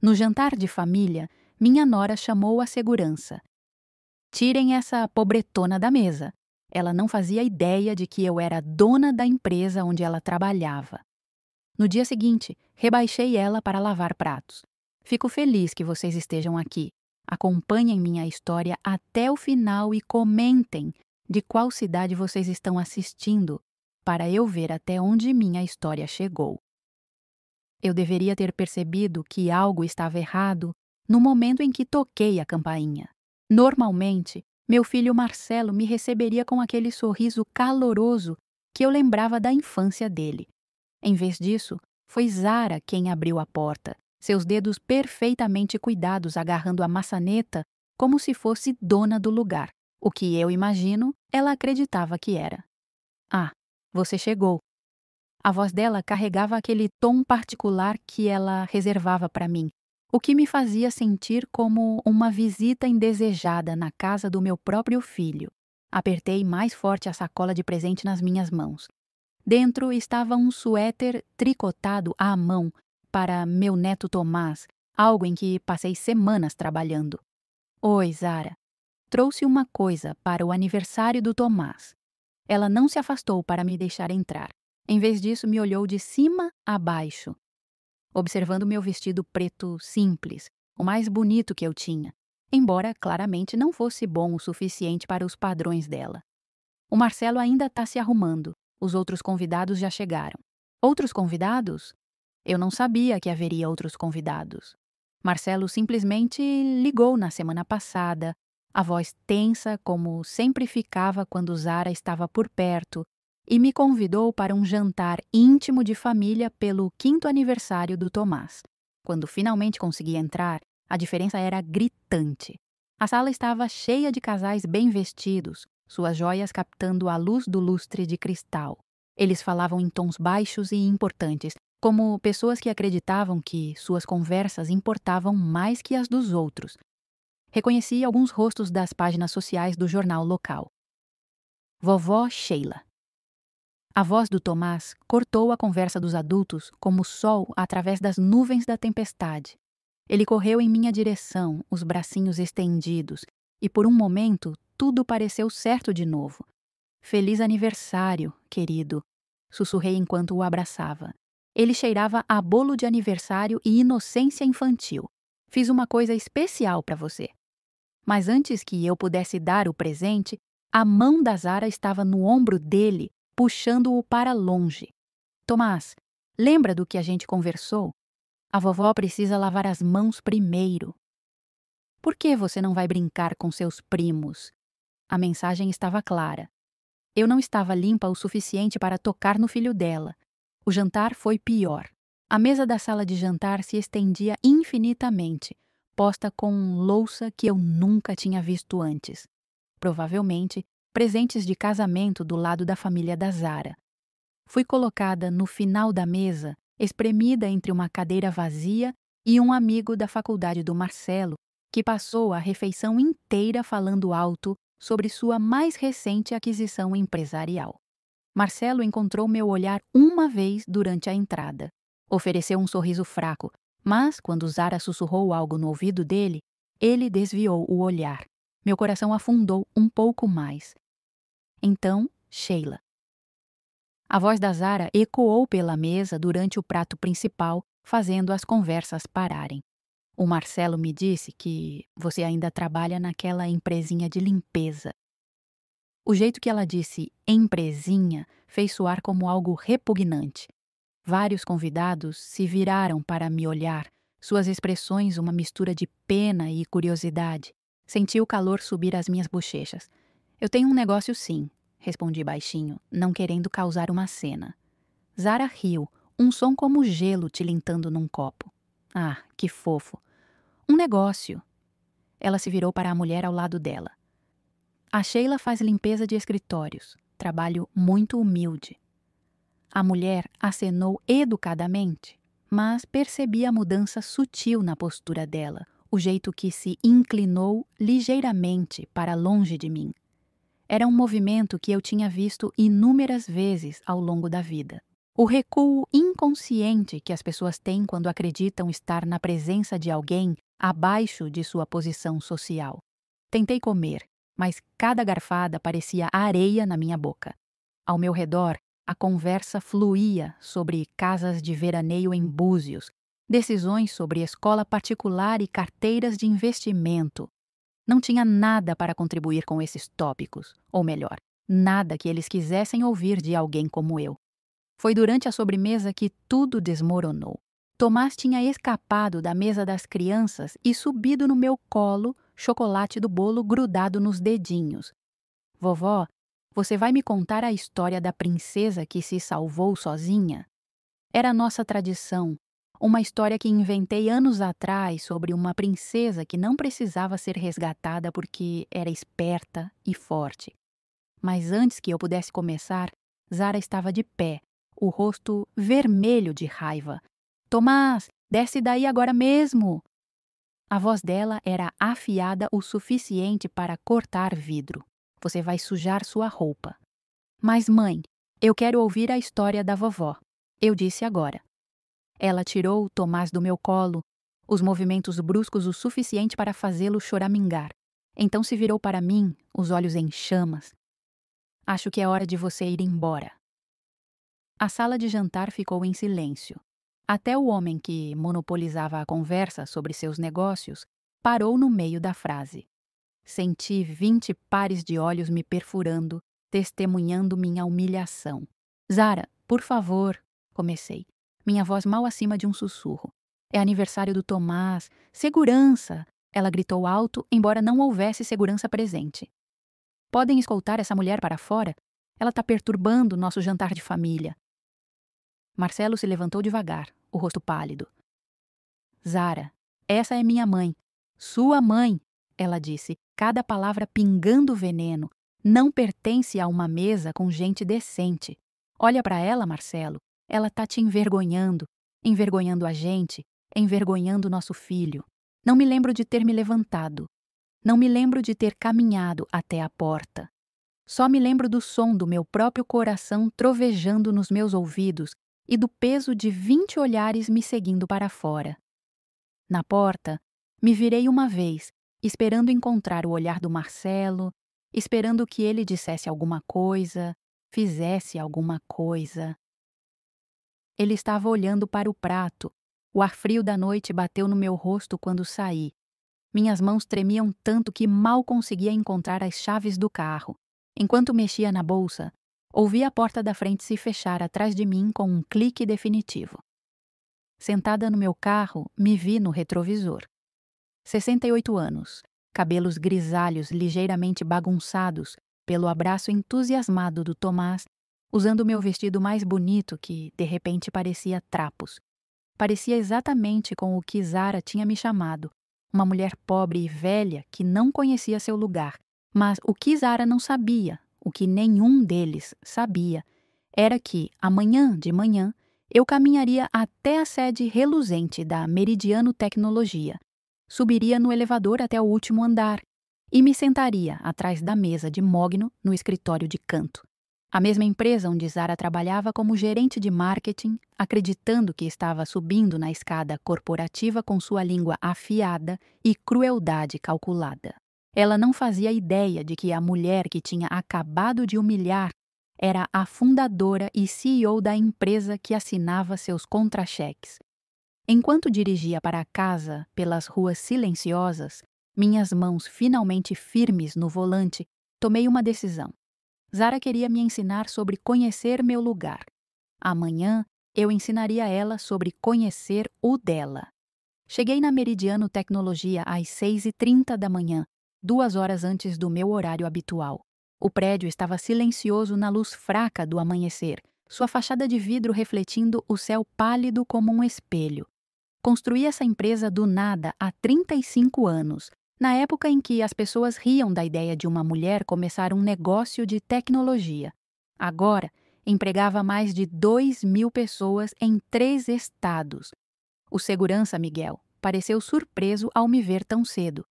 No jantar de família, minha nora chamou a segurança. Tirem essa pobretona da mesa. Ela não fazia ideia de que eu era dona da empresa onde ela trabalhava. No dia seguinte, rebaixei ela para lavar pratos. Fico feliz que vocês estejam aqui. Acompanhem minha história até o final e comentem de qual cidade vocês estão assistindo, para eu ver até onde minha história chegou. Eu deveria ter percebido que algo estava errado no momento em que toquei a campainha. Normalmente, meu filho Marcelo me receberia com aquele sorriso caloroso que eu lembrava da infância dele. Em vez disso, foi Zara quem abriu a porta, seus dedos perfeitamente cuidados agarrando a maçaneta como se fosse dona do lugar, o que eu imagino ela acreditava que era. Ah, você chegou. A voz dela carregava aquele tom particular que ela reservava para mim, o que me fazia sentir como uma visita indesejada na casa do meu próprio filho. Apertei mais forte a sacola de presente nas minhas mãos. Dentro estava um suéter tricotado à mão para meu neto Tomás, algo em que passei semanas trabalhando. Oi, Zara. Trouxe uma coisa para o aniversário do Tomás. Ela não se afastou para me deixar entrar. Em vez disso, me olhou de cima a baixo, observando meu vestido preto simples, o mais bonito que eu tinha, embora claramente não fosse bom o suficiente para os padrões dela. O Marcelo ainda está se arrumando. Os outros convidados já chegaram. Outros convidados? Eu não sabia que haveria outros convidados. Marcelo simplesmente ligou na semana passada, a voz tensa como sempre ficava quando Zara estava por perto, e me convidou para um jantar íntimo de família pelo 5º aniversário do Tomás. Quando finalmente consegui entrar, a diferença era gritante. A sala estava cheia de casais bem vestidos, suas joias captando a luz do lustre de cristal. Eles falavam em tons baixos e importantes, como pessoas que acreditavam que suas conversas importavam mais que as dos outros. Reconheci alguns rostos das páginas sociais do jornal local. Vovó Sheila. A voz do Tomás cortou a conversa dos adultos como o sol através das nuvens da tempestade. Ele correu em minha direção, os bracinhos estendidos, e por um momento tudo pareceu certo de novo. Feliz aniversário, querido, sussurrei enquanto o abraçava. Ele cheirava a bolo de aniversário e inocência infantil. Fiz uma coisa especial para você. Mas antes que eu pudesse dar o presente, a mão da Zara estava no ombro dele, puxando-o para longe. Tomás, lembra do que a gente conversou? A vovó precisa lavar as mãos primeiro. Por que você não vai brincar com seus primos? A mensagem estava clara. Eu não estava limpa o suficiente para tocar no filho dela. O jantar foi pior. A mesa da sala de jantar se estendia infinitamente, posta com louça que eu nunca tinha visto antes. Provavelmente, presentes de casamento do lado da família da Zara. Fui colocada no final da mesa, espremida entre uma cadeira vazia e um amigo da faculdade do Marcelo, que passou a refeição inteira falando alto sobre sua mais recente aquisição empresarial. Marcelo encontrou meu olhar uma vez durante a entrada. Ofereceu um sorriso fraco, mas quando Zara sussurrou algo no ouvido dele, ele desviou o olhar. Meu coração afundou um pouco mais. Então, Sheila. A voz da Zara ecoou pela mesa durante o prato principal, fazendo as conversas pararem. O Marcelo me disse que você ainda trabalha naquela empresinha de limpeza. O jeito que ela disse empresinha fez soar como algo repugnante. Vários convidados se viraram para me olhar, suas expressões uma mistura de pena e curiosidade. Senti o calor subir às minhas bochechas. Eu tenho um negócio sim, respondi baixinho, não querendo causar uma cena. Zara riu, um som como gelo tilintando num copo. Ah, que fofo. Um negócio. Ela se virou para a mulher ao lado dela. A Sheila faz limpeza de escritórios. Trabalho muito humilde. A mulher acenou educadamente, mas percebi a mudança sutil na postura dela, o jeito que se inclinou ligeiramente para longe de mim. Era um movimento que eu tinha visto inúmeras vezes ao longo da vida. O recuo inconsciente que as pessoas têm quando acreditam estar na presença de alguém abaixo de sua posição social. Tentei comer, mas cada garfada parecia areia na minha boca. Ao meu redor, a conversa fluía sobre casas de veraneio em Búzios, decisões sobre escola particular e carteiras de investimento. Não tinha nada para contribuir com esses tópicos, ou melhor, nada que eles quisessem ouvir de alguém como eu. Foi durante a sobremesa que tudo desmoronou. Tomás tinha escapado da mesa das crianças e subido no meu colo, chocolate do bolo grudado nos dedinhos. Vovó, você vai me contar a história da princesa que se salvou sozinha? Era nossa tradição, uma história que inventei anos atrás sobre uma princesa que não precisava ser resgatada porque era esperta e forte. Mas antes que eu pudesse começar, Zara estava de pé, o rosto vermelho de raiva. Tomás, desce daí agora mesmo! A voz dela era afiada o suficiente para cortar vidro. Você vai sujar sua roupa. Mas, mãe, eu quero ouvir a história da vovó. Eu disse agora. Ela tirou Tomás do meu colo, os movimentos bruscos o suficiente para fazê-lo choramingar. Então se virou para mim, os olhos em chamas. Acho que é hora de você ir embora. A sala de jantar ficou em silêncio. Até o homem que monopolizava a conversa sobre seus negócios parou no meio da frase. Senti 20 pares de olhos me perfurando, testemunhando minha humilhação. Zara, por favor, comecei, minha voz mal acima de um sussurro. É aniversário do Tomás. Segurança! Ela gritou alto, embora não houvesse segurança presente. Podem escoltar essa mulher para fora? Ela está perturbando nosso jantar de família. Marcelo se levantou devagar, o rosto pálido. Zara, essa é minha mãe. Sua mãe, ela disse, cada palavra pingando veneno. Não pertence a uma mesa com gente decente. Olha para ela, Marcelo. Ela tá te envergonhando, envergonhando a gente, envergonhando nosso filho. Não me lembro de ter me levantado. Não me lembro de ter caminhado até a porta. Só me lembro do som do meu próprio coração trovejando nos meus ouvidos e do peso de 20 olhares me seguindo para fora. Na porta, me virei uma vez, esperando encontrar o olhar do Marcelo, esperando que ele dissesse alguma coisa, fizesse alguma coisa. Ele estava olhando para o prato. O ar frio da noite bateu no meu rosto quando saí. Minhas mãos tremiam tanto que mal conseguia encontrar as chaves do carro. Enquanto mexia na bolsa, ouvi a porta da frente se fechar atrás de mim com um clique definitivo. Sentada no meu carro, me vi no retrovisor. 68 anos, cabelos grisalhos ligeiramente bagunçados pelo abraço entusiasmado do Tomás, usando meu vestido mais bonito que, de repente, parecia trapos. Parecia exatamente com o que Zara tinha me chamado, uma mulher pobre e velha que não conhecia seu lugar. Mas o que Zara não sabia, o que nenhum deles sabia, era que, amanhã de manhã, eu caminharia até a sede reluzente da Meridiano Tecnologia, subiria no elevador até o último andar e me sentaria atrás da mesa de mogno no escritório de canto. A mesma empresa onde Zara trabalhava como gerente de marketing, acreditando que estava subindo na escada corporativa com sua língua afiada e crueldade calculada. Ela não fazia ideia de que a mulher que tinha acabado de humilhar era a fundadora e CEO da empresa que assinava seus contra-cheques. Enquanto dirigia para casa pelas ruas silenciosas, minhas mãos finalmente firmes no volante, tomei uma decisão. Zara queria me ensinar sobre conhecer meu lugar. Amanhã, eu ensinaria ela sobre conhecer o dela. Cheguei na Meridiano Tecnologia às 6h30 da manhã, 2 horas antes do meu horário habitual. O prédio estava silencioso na luz fraca do amanhecer, sua fachada de vidro refletindo o céu pálido como um espelho. Construí essa empresa do nada há 35 anos, na época em que as pessoas riam da ideia de uma mulher começar um negócio de tecnologia. Agora, empregava mais de 2.000 pessoas em 3 estados. O segurança, Miguel, pareceu surpreso ao me ver tão cedo.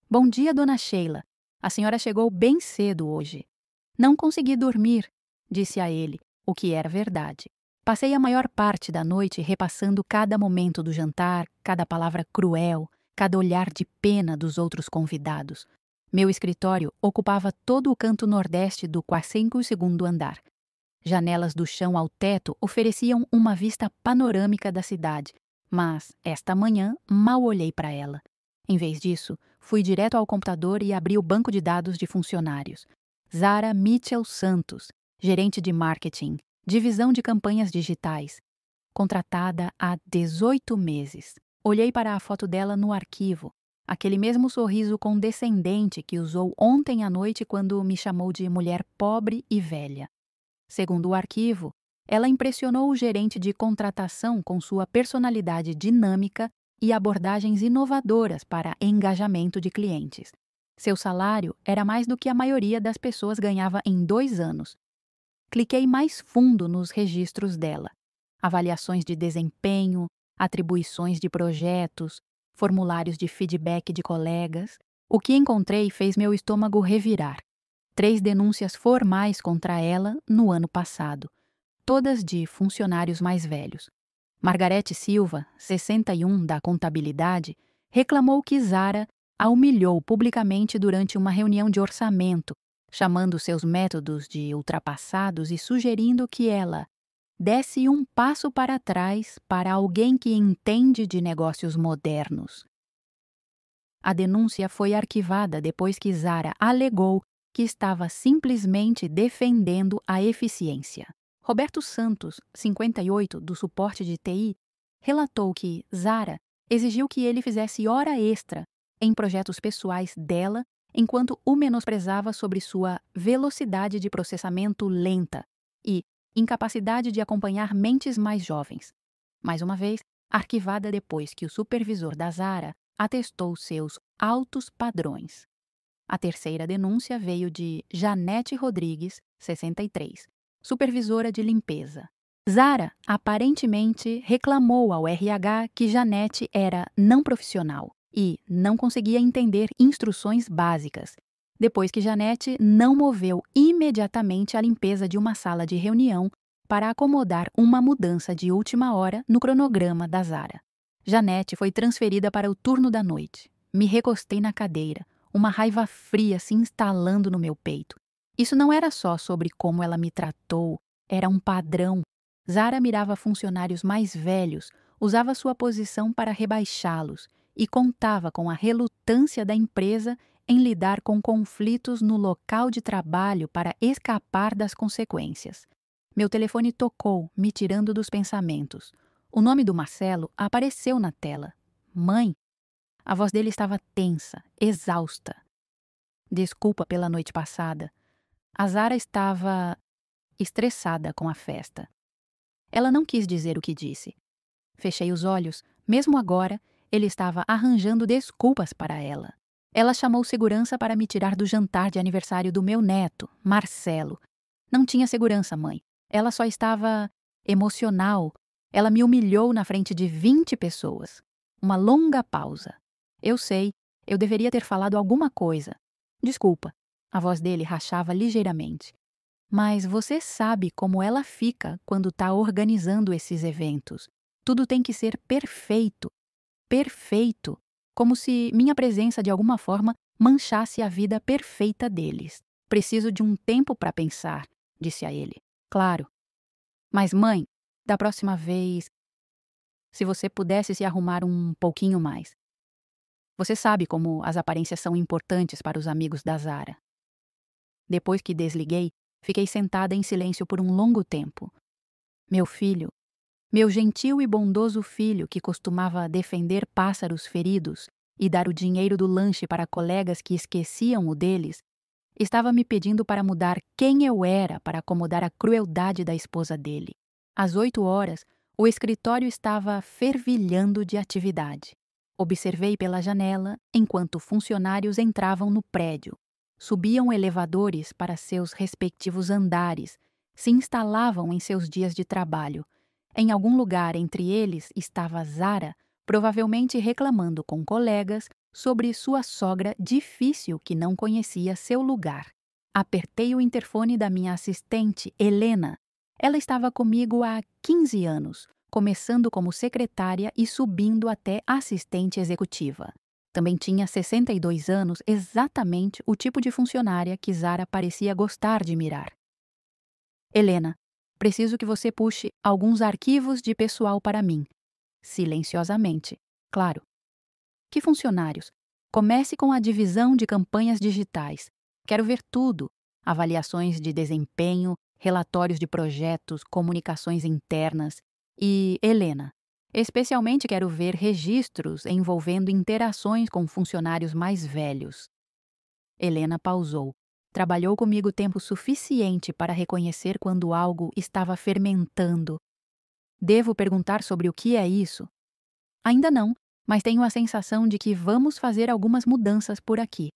Bom dia, dona Sheila. A senhora chegou bem cedo hoje. Não consegui dormir, disse a ele, o que era verdade. Passei a maior parte da noite repassando cada momento do jantar, cada palavra cruel, cada olhar de pena dos outros convidados. Meu escritório ocupava todo o canto nordeste do 42º andar. Janelas do chão ao teto ofereciam uma vista panorâmica da cidade, mas, esta manhã, mal olhei para ela. Em vez disso, fui direto ao computador e abri o banco de dados de funcionários. Zara Mitchell Santos, gerente de marketing, divisão de campanhas digitais, contratada há 18 meses. Olhei para a foto dela no arquivo, aquele mesmo sorriso condescendente que usou ontem à noite quando me chamou de mulher pobre e velha. Segundo o arquivo, ela impressionou o gerente de contratação com sua personalidade dinâmica e abordagens inovadoras para engajamento de clientes. Seu salário era mais do que a maioria das pessoas ganhava em 2 anos. Cliquei mais fundo nos registros dela. Avaliações de desempenho, atribuições de projetos, formulários de feedback de colegas. O que encontrei fez meu estômago revirar. 3 denúncias formais contra ela no ano passado, todas de funcionários mais velhos. Margarete Silva, 61, da contabilidade, reclamou que Zara a humilhou publicamente durante uma reunião de orçamento, chamando seus métodos de ultrapassados e sugerindo que ela desse um passo para trás para alguém que entende de negócios modernos. A denúncia foi arquivada depois que Zara alegou que estava simplesmente defendendo a eficiência. Roberto Santos, 58, do suporte de TI, relatou que Zara exigiu que ele fizesse hora extra em projetos pessoais dela, enquanto o menosprezava sobre sua velocidade de processamento lenta e incapacidade de acompanhar mentes mais jovens. Mais uma vez, arquivada depois que o supervisor da Zara atestou seus altos padrões. A terceira denúncia veio de Janete Rodrigues, 63, supervisora de limpeza. Zara aparentemente reclamou ao RH que Janete era não profissional e não conseguia entender instruções básicas, depois que Janete não moveu imediatamente a limpeza de uma sala de reunião para acomodar uma mudança de última hora no cronograma da Zara. Janete foi transferida para o turno da noite. Me recostei na cadeira, uma raiva fria se instalando no meu peito. Isso não era só sobre como ela me tratou, era um padrão. Zara mirava funcionários mais velhos, usava sua posição para rebaixá-los e contava com a relutância da empresa em lidar com conflitos no local de trabalho para escapar das consequências. Meu telefone tocou, me tirando dos pensamentos. O nome do Marcelo apareceu na tela. Mãe? A voz dele estava tensa, exausta. Desculpa pela noite passada. A Zara estava estressada com a festa. Ela não quis dizer o que disse. Fechei os olhos. Mesmo agora, ele estava arranjando desculpas para ela. Ela chamou segurança para me tirar do jantar de aniversário do meu neto, Marcelo. Não tinha segurança, mãe. Ela só estava emocional. Ela me humilhou na frente de 20 pessoas. Uma longa pausa. Eu sei, eu deveria ter falado alguma coisa. Desculpa. A voz dele rachava ligeiramente. Mas você sabe como ela fica quando está organizando esses eventos. Tudo tem que ser perfeito. Perfeito. Como se minha presença de alguma forma manchasse a vida perfeita deles. Preciso de um tempo para pensar, disse a ele. Claro. Mas, mãe, da próxima vez, se você pudesse se arrumar um pouquinho mais. Você sabe como as aparências são importantes para os amigos da Zara. Depois que desliguei, fiquei sentada em silêncio por um longo tempo. Meu filho, meu gentil e bondoso filho que costumava defender pássaros feridos e dar o dinheiro do lanche para colegas que esqueciam o deles, estava me pedindo para mudar quem eu era para acomodar a crueldade da esposa dele. Às 8 horas, o escritório estava fervilhando de atividade. Observei pela janela enquanto funcionários entravam no prédio. Subiam elevadores para seus respectivos andares, se instalavam em seus dias de trabalho. Em algum lugar entre eles estava Zara, provavelmente reclamando com colegas sobre sua sogra difícil que não conhecia seu lugar. Apertei o interfone da minha assistente, Helena. Ela estava comigo há 15 anos, começando como secretária e subindo até assistente executiva. Também tinha 62 anos, exatamente o tipo de funcionária que Zara parecia gostar de mirar. Helena, preciso que você puxe alguns arquivos de pessoal para mim. Silenciosamente, claro. Que funcionários? Comece com a divisão de campanhas digitais. Quero ver tudo: avaliações de desempenho, relatórios de projetos, comunicações internas. E, Helena, especialmente quero ver registros envolvendo interações com funcionários mais velhos. Helena pausou. Trabalhou comigo tempo suficiente para reconhecer quando algo estava fermentando. Devo perguntar sobre o que é isso? Ainda não, mas tenho a sensação de que vamos fazer algumas mudanças por aqui.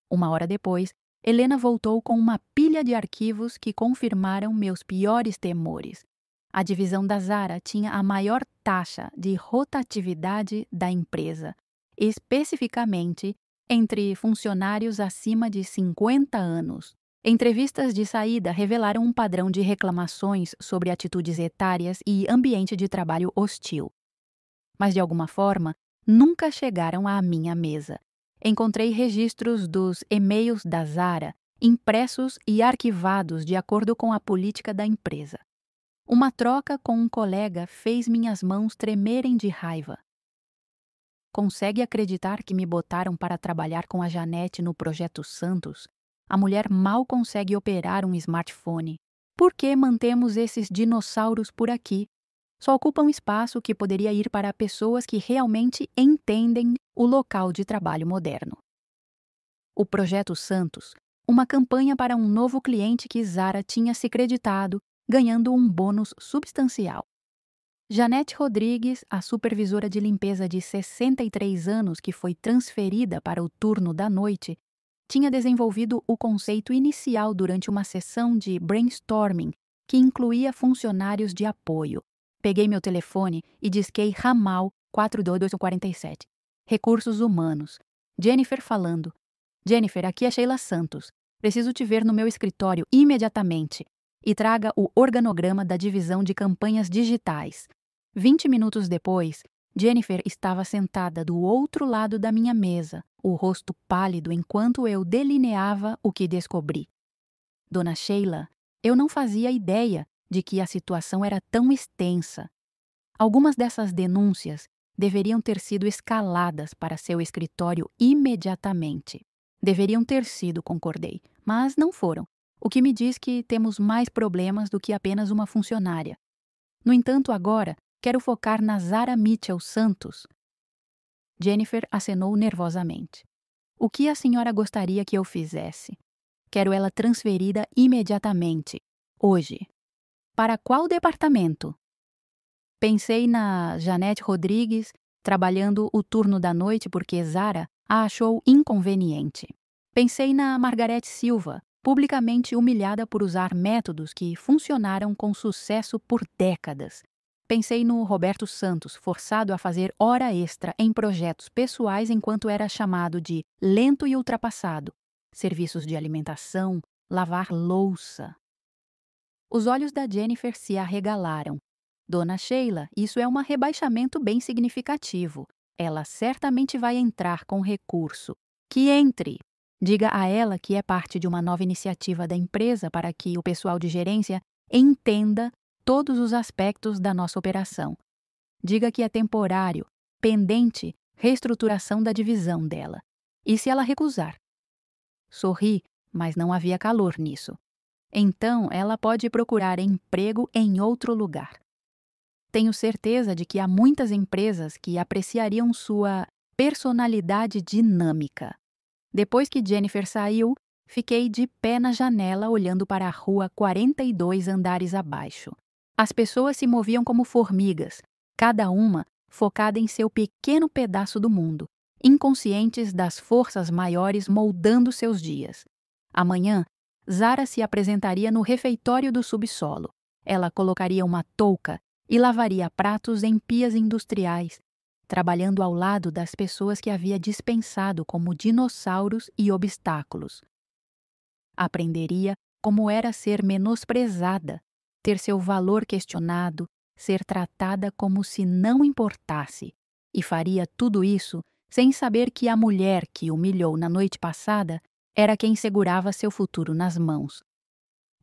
Uma hora depois, Helena voltou com uma pilha de arquivos que confirmaram meus piores temores. A divisão da Zara tinha a maior taxa de rotatividade da empresa, especificamente entre funcionários acima de 50 anos. Entrevistas de saída revelaram um padrão de reclamações sobre atitudes etárias e ambiente de trabalho hostil. Mas, de alguma forma, nunca chegaram à minha mesa. Encontrei registros dos e-mails da Zara, impressos e arquivados de acordo com a política da empresa. Uma troca com um colega fez minhas mãos tremerem de raiva. Consegue acreditar que me botaram para trabalhar com a Janete no Projeto Santos? A mulher mal consegue operar um smartphone. Por que mantemos esses dinossauros por aqui? Só ocupam espaço que poderia ir para pessoas que realmente entendem o local de trabalho moderno. O Projeto Santos, uma campanha para um novo cliente que Zara tinha se creditado, ganhando um bônus substancial. Janete Rodrigues, a supervisora de limpeza de 63 anos que foi transferida para o turno da noite, tinha desenvolvido o conceito inicial durante uma sessão de brainstorming que incluía funcionários de apoio. Peguei meu telefone e disquei ramal 42247. Recursos humanos. Jennifer falando. Jennifer, aqui é Sheila Santos. Preciso te ver no meu escritório imediatamente. E traga o organograma da divisão de campanhas digitais. 20 minutos depois, Jennifer estava sentada do outro lado da minha mesa, o rosto pálido enquanto eu delineava o que descobri. Dona Sheila, eu não fazia ideia de que a situação era tão extensa. Algumas dessas denúncias deveriam ter sido escaladas para seu escritório imediatamente. Deveriam ter sido, concordei, mas não foram, o que me diz que temos mais problemas do que apenas uma funcionária. No entanto, agora, quero focar na Zara Mitchell Santos. Jennifer acenou nervosamente. O que a senhora gostaria que eu fizesse? Quero ela transferida imediatamente, hoje. Para qual departamento? Pensei na Janete Rodrigues, trabalhando o turno da noite porque Zara a achou inconveniente. Pensei na Margarete Silva, publicamente humilhada por usar métodos que funcionaram com sucesso por décadas. Pensei no Roberto Santos, forçado a fazer hora extra em projetos pessoais enquanto era chamado de lento e ultrapassado, serviços de alimentação, lavar louça. Os olhos da Jennifer se arregalaram. Dona Sheila, isso é um rebaixamento bem significativo. Ela certamente vai entrar com recurso. Que entre! Diga a ela que é parte de uma nova iniciativa da empresa para que o pessoal de gerência entenda todos os aspectos da nossa operação. Diga que é temporário, pendente reestruturação da divisão dela. E se ela recusar? Sorri, mas não havia calor nisso. Então, ela pode procurar emprego em outro lugar. Tenho certeza de que há muitas empresas que apreciariam sua personalidade dinâmica. Depois que Jennifer saiu, fiquei de pé na janela olhando para a rua 42 andares abaixo. As pessoas se moviam como formigas, cada uma focada em seu pequeno pedaço do mundo, inconscientes das forças maiores moldando seus dias. Amanhã, Zara se apresentaria no refeitório do subsolo. Ela colocaria uma touca e lavaria pratos em pias industriais, trabalhando ao lado das pessoas que havia dispensado como dinossauros e obstáculos. Aprenderia como era ser menosprezada, ter seu valor questionado, ser tratada como se não importasse. E faria tudo isso sem saber que a mulher que humilhou na noite passada era quem segurava seu futuro nas mãos.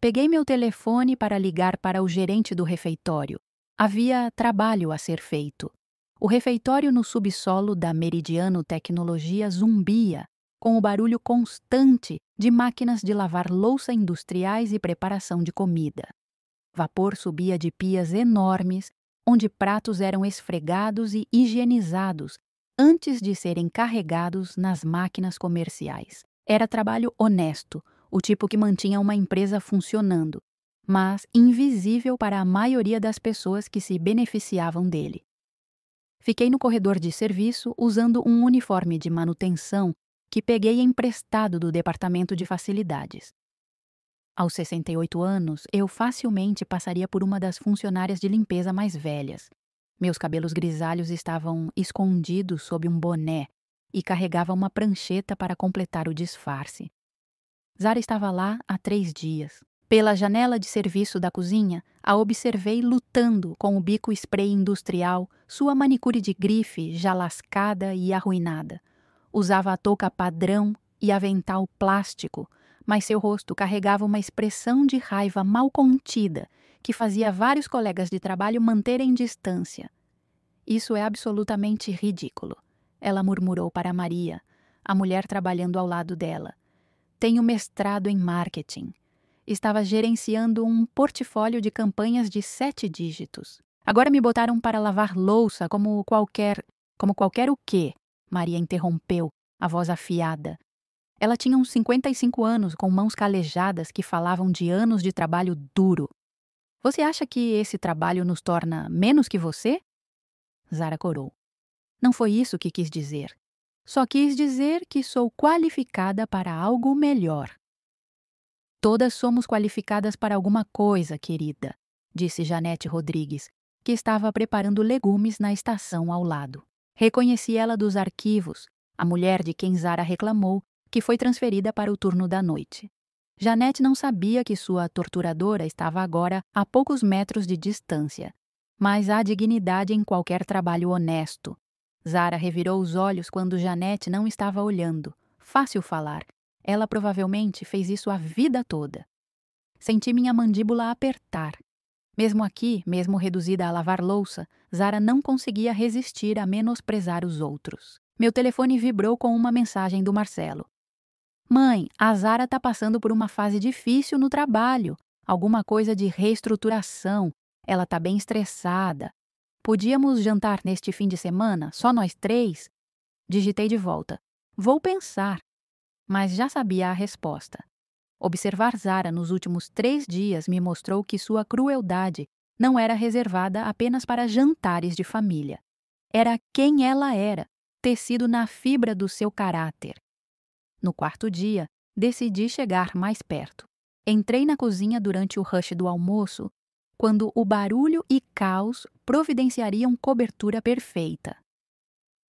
Peguei meu telefone para ligar para o gerente do refeitório. Havia trabalho a ser feito. O refeitório no subsolo da Meridiano Tecnologia zumbia, com o barulho constante de máquinas de lavar louça industriais e preparação de comida. Vapor subia de pias enormes, onde pratos eram esfregados e higienizados antes de serem carregados nas máquinas comerciais. Era trabalho honesto, o tipo que mantinha uma empresa funcionando, mas invisível para a maioria das pessoas que se beneficiavam dele. Fiquei no corredor de serviço usando um uniforme de manutenção que peguei emprestado do departamento de facilidades. Aos 68 anos, eu facilmente passaria por uma das funcionárias de limpeza mais velhas. Meus cabelos grisalhos estavam escondidos sob um boné e carregava uma prancheta para completar o disfarce. Zara estava lá há 3 dias. Pela janela de serviço da cozinha, a observei lutando com o bico spray industrial, sua manicure de grife já lascada e arruinada. Usava a touca padrão e avental plástico, mas seu rosto carregava uma expressão de raiva mal contida que fazia vários colegas de trabalho manterem distância. Isso é absolutamente ridículo, ela murmurou para Maria, a mulher trabalhando ao lado dela. Tenho mestrado em marketing. Estava gerenciando um portfólio de campanhas de 7 dígitos. Agora me botaram para lavar louça como qualquer o quê? Maria interrompeu, a voz afiada. Ela tinha uns 55 anos, com mãos calejadas que falavam de anos de trabalho duro. Você acha que esse trabalho nos torna menos que você? Zara corou. Não foi isso que quis dizer. Só quis dizer que sou qualificada para algo melhor. Todas somos qualificadas para alguma coisa, querida, disse Janete Rodrigues, que estava preparando legumes na estação ao lado. Reconheci ela dos arquivos, a mulher de quem Zara reclamou, que foi transferida para o turno da noite. Janete não sabia que sua torturadora estava agora a poucos metros de distância, mas há dignidade em qualquer trabalho honesto. Zara revirou os olhos quando Janete não estava olhando. Fácil falar. Ela provavelmente fez isso a vida toda. Senti minha mandíbula apertar. Mesmo aqui, mesmo reduzida a lavar louça, Zara não conseguia resistir a menosprezar os outros. Meu telefone vibrou com uma mensagem do Marcelo. Mãe, a Zara está passando por uma fase difícil no trabalho. Alguma coisa de reestruturação. Ela está bem estressada. Podíamos jantar neste fim de semana, só nós 3? Digitei de volta. Vou pensar. Mas já sabia a resposta. Observar Zara nos últimos 3 dias me mostrou que sua crueldade não era reservada apenas para jantares de família. Era quem ela era, tecido na fibra do seu caráter. No 4º dia, decidi chegar mais perto. Entrei na cozinha durante o rush do almoço, quando o barulho e caos providenciariam cobertura perfeita.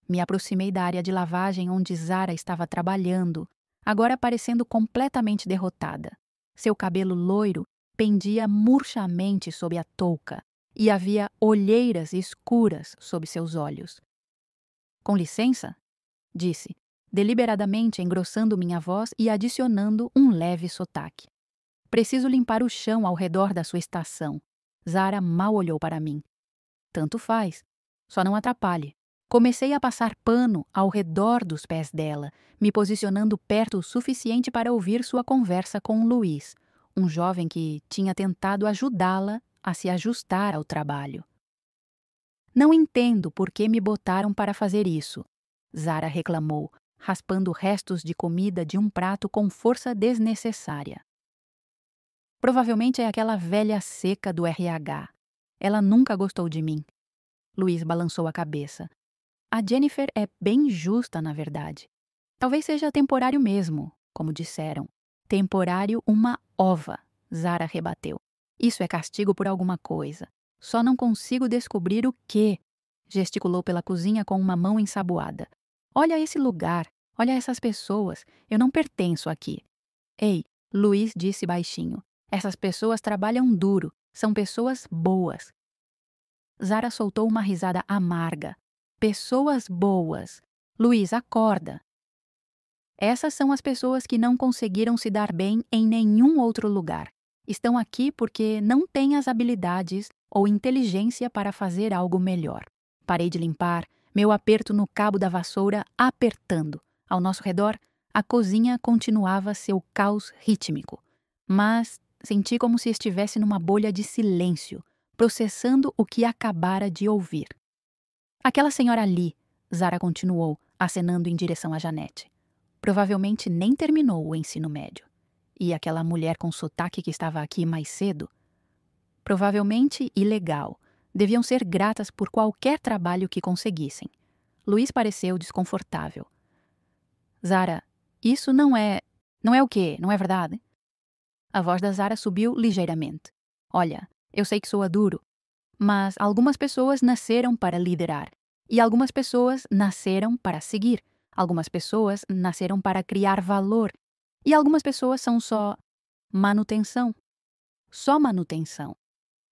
Me aproximei da área de lavagem onde Zara estava trabalhando, agora parecendo completamente derrotada. Seu cabelo loiro pendia murchamente sob a touca e havia olheiras escuras sob seus olhos. Com licença, disse, deliberadamente engrossando minha voz e adicionando um leve sotaque. Preciso limpar o chão ao redor da sua estação. Zara mal olhou para mim. Tanto faz. Só não atrapalhe. Comecei a passar pano ao redor dos pés dela, me posicionando perto o suficiente para ouvir sua conversa com Luiz, um jovem que tinha tentado ajudá-la a se ajustar ao trabalho. Não entendo por que me botaram para fazer isso, Zara reclamou, raspando restos de comida de um prato com força desnecessária. Provavelmente é aquela velha seca do RH. Ela nunca gostou de mim. Luiz balançou a cabeça. A Jennifer é bem justa, na verdade. Talvez seja temporário mesmo, como disseram. Temporário uma ova, Zara rebateu. Isso é castigo por alguma coisa. Só não consigo descobrir o quê. Gesticulou pela cozinha com uma mão ensaboada. Olha esse lugar, olha essas pessoas. Eu não pertenço aqui. Ei, Luiz disse baixinho. Essas pessoas trabalham duro São pessoas boas. Zara soltou uma risada amarga. Pessoas boas. Luiz, acorda. Essas são as pessoas que não conseguiram se dar bem em nenhum outro lugar. Estão aqui porque não têm as habilidades ou inteligência para fazer algo melhor. Parei de limpar, meu aperto no cabo da vassoura apertando. Ao nosso redor, a cozinha continuava seu caos rítmico. Mas senti como se estivesse numa bolha de silêncio, processando o que acabara de ouvir. Aquela senhora ali, Zara continuou, acenando em direção a Janete. Provavelmente nem terminou o ensino médio. E aquela mulher com sotaque que estava aqui mais cedo? Provavelmente ilegal. Deviam ser gratas por qualquer trabalho que conseguissem. Luiz pareceu desconfortável. Zara, isso não é... Não é o quê? Não é verdade? A voz da Zara subiu ligeiramente. Olha, eu sei que soa duro, mas algumas pessoas nasceram para liderar. E algumas pessoas nasceram para seguir. Algumas pessoas nasceram para criar valor. E algumas pessoas são só manutenção. Só manutenção.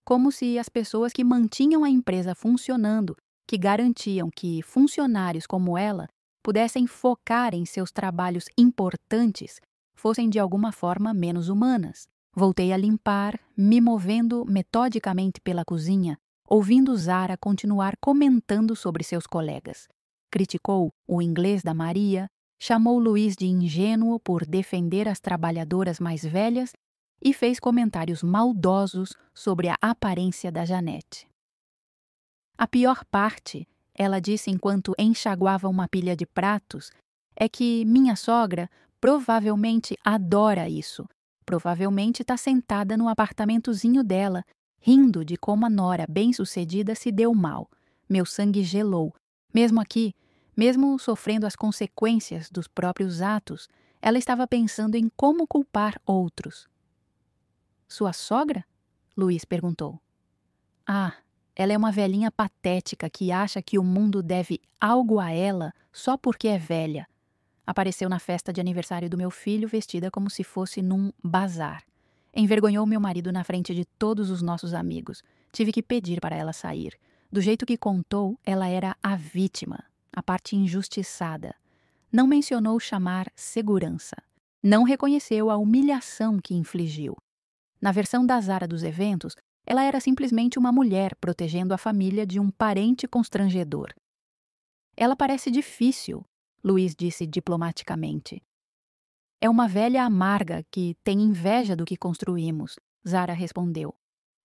Como se as pessoas que mantinham a empresa funcionando, que garantiam que funcionários como ela pudessem focar em seus trabalhos importantes, fossem de alguma forma menos humanas. Voltei a limpar, me movendo metodicamente pela cozinha, ouvindo Zara continuar comentando sobre seus colegas. Criticou o inglês da Maria, chamou Luiz de ingênuo por defender as trabalhadoras mais velhas e fez comentários maldosos sobre a aparência da Janete. A pior parte, ela disse enquanto enxaguava uma pilha de pratos, é que minha sogra provavelmente adora isso. Provavelmente está sentada no apartamentozinho dela, rindo de como a nora bem-sucedida se deu mal. Meu sangue gelou. Mesmo aqui, mesmo sofrendo as consequências dos próprios atos, ela estava pensando em como culpar outros. Sua sogra? Luiz perguntou. Ah, ela é uma velhinha patética que acha que o mundo deve algo a ela só porque é velha. Apareceu na festa de aniversário do meu filho vestida como se fosse num bazar. Envergonhou meu marido na frente de todos os nossos amigos. Tive que pedir para ela sair. Do jeito que contou, ela era a vítima, a parte injustiçada. Não mencionou chamar segurança. Não reconheceu a humilhação que infligiu. Na versão da Zara dos eventos, ela era simplesmente uma mulher protegendo a família de um parente constrangedor. Ela parece difícil, Luiz disse diplomaticamente. É uma velha amarga que tem inveja do que construímos, Zara respondeu.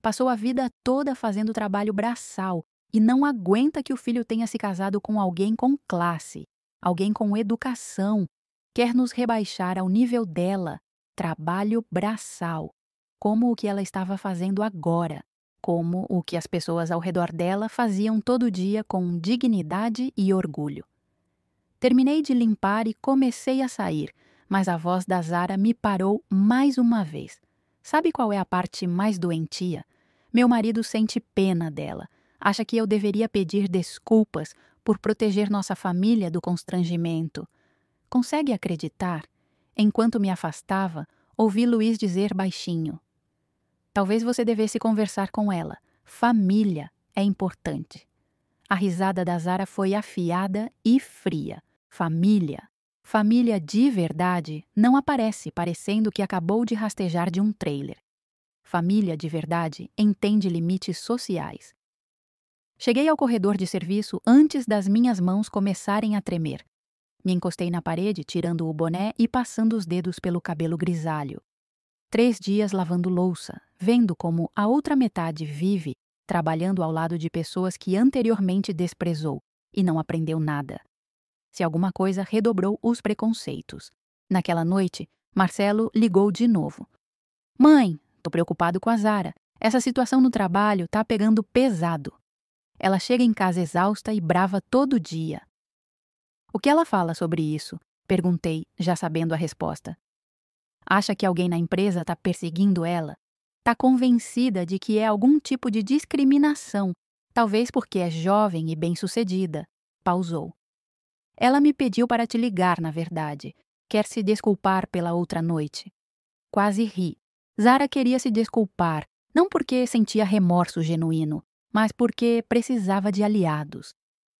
Passou a vida toda fazendo trabalho braçal e não aguenta que o filho tenha se casado com alguém com classe, alguém com educação. Quer nos rebaixar ao nível dela, trabalho braçal, como o que ela estava fazendo agora, como o que as pessoas ao redor dela faziam todo dia com dignidade e orgulho. Terminei de limpar e comecei a sair, mas a voz da Zara me parou mais uma vez. Sabe qual é a parte mais doentia? Meu marido sente pena dela. Acha que eu deveria pedir desculpas por proteger nossa família do constrangimento. Consegue acreditar? Enquanto me afastava, ouvi Luiz dizer baixinho. Talvez você devesse conversar com ela. Família é importante. A risada da Zara foi afiada e fria. Família. Família de verdade não aparece parecendo que acabou de rastejar de um trailer. Família de verdade entende limites sociais. Cheguei ao corredor de serviço antes das minhas mãos começarem a tremer. Me encostei na parede, tirando o boné e passando os dedos pelo cabelo grisalho. 3 dias lavando louça, vendo como a outra metade vive, trabalhando ao lado de pessoas que anteriormente desprezou e não aprendeu nada. Se alguma coisa redobrou os preconceitos. Naquela noite, Marcelo ligou de novo. Mãe, tô preocupado com a Zara. Essa situação no trabalho tá pegando pesado. Ela chega em casa exausta e brava todo dia. O que ela fala sobre isso? Perguntei, já sabendo a resposta. Acha que alguém na empresa tá perseguindo ela? Tá convencida de que é algum tipo de discriminação, talvez porque é jovem e bem-sucedida. Pausou. Ela me pediu para te ligar, na verdade. Quer se desculpar pela outra noite. Quase ri. Zara queria se desculpar, Não porque sentia remorso genuíno, mas porque precisava de aliados.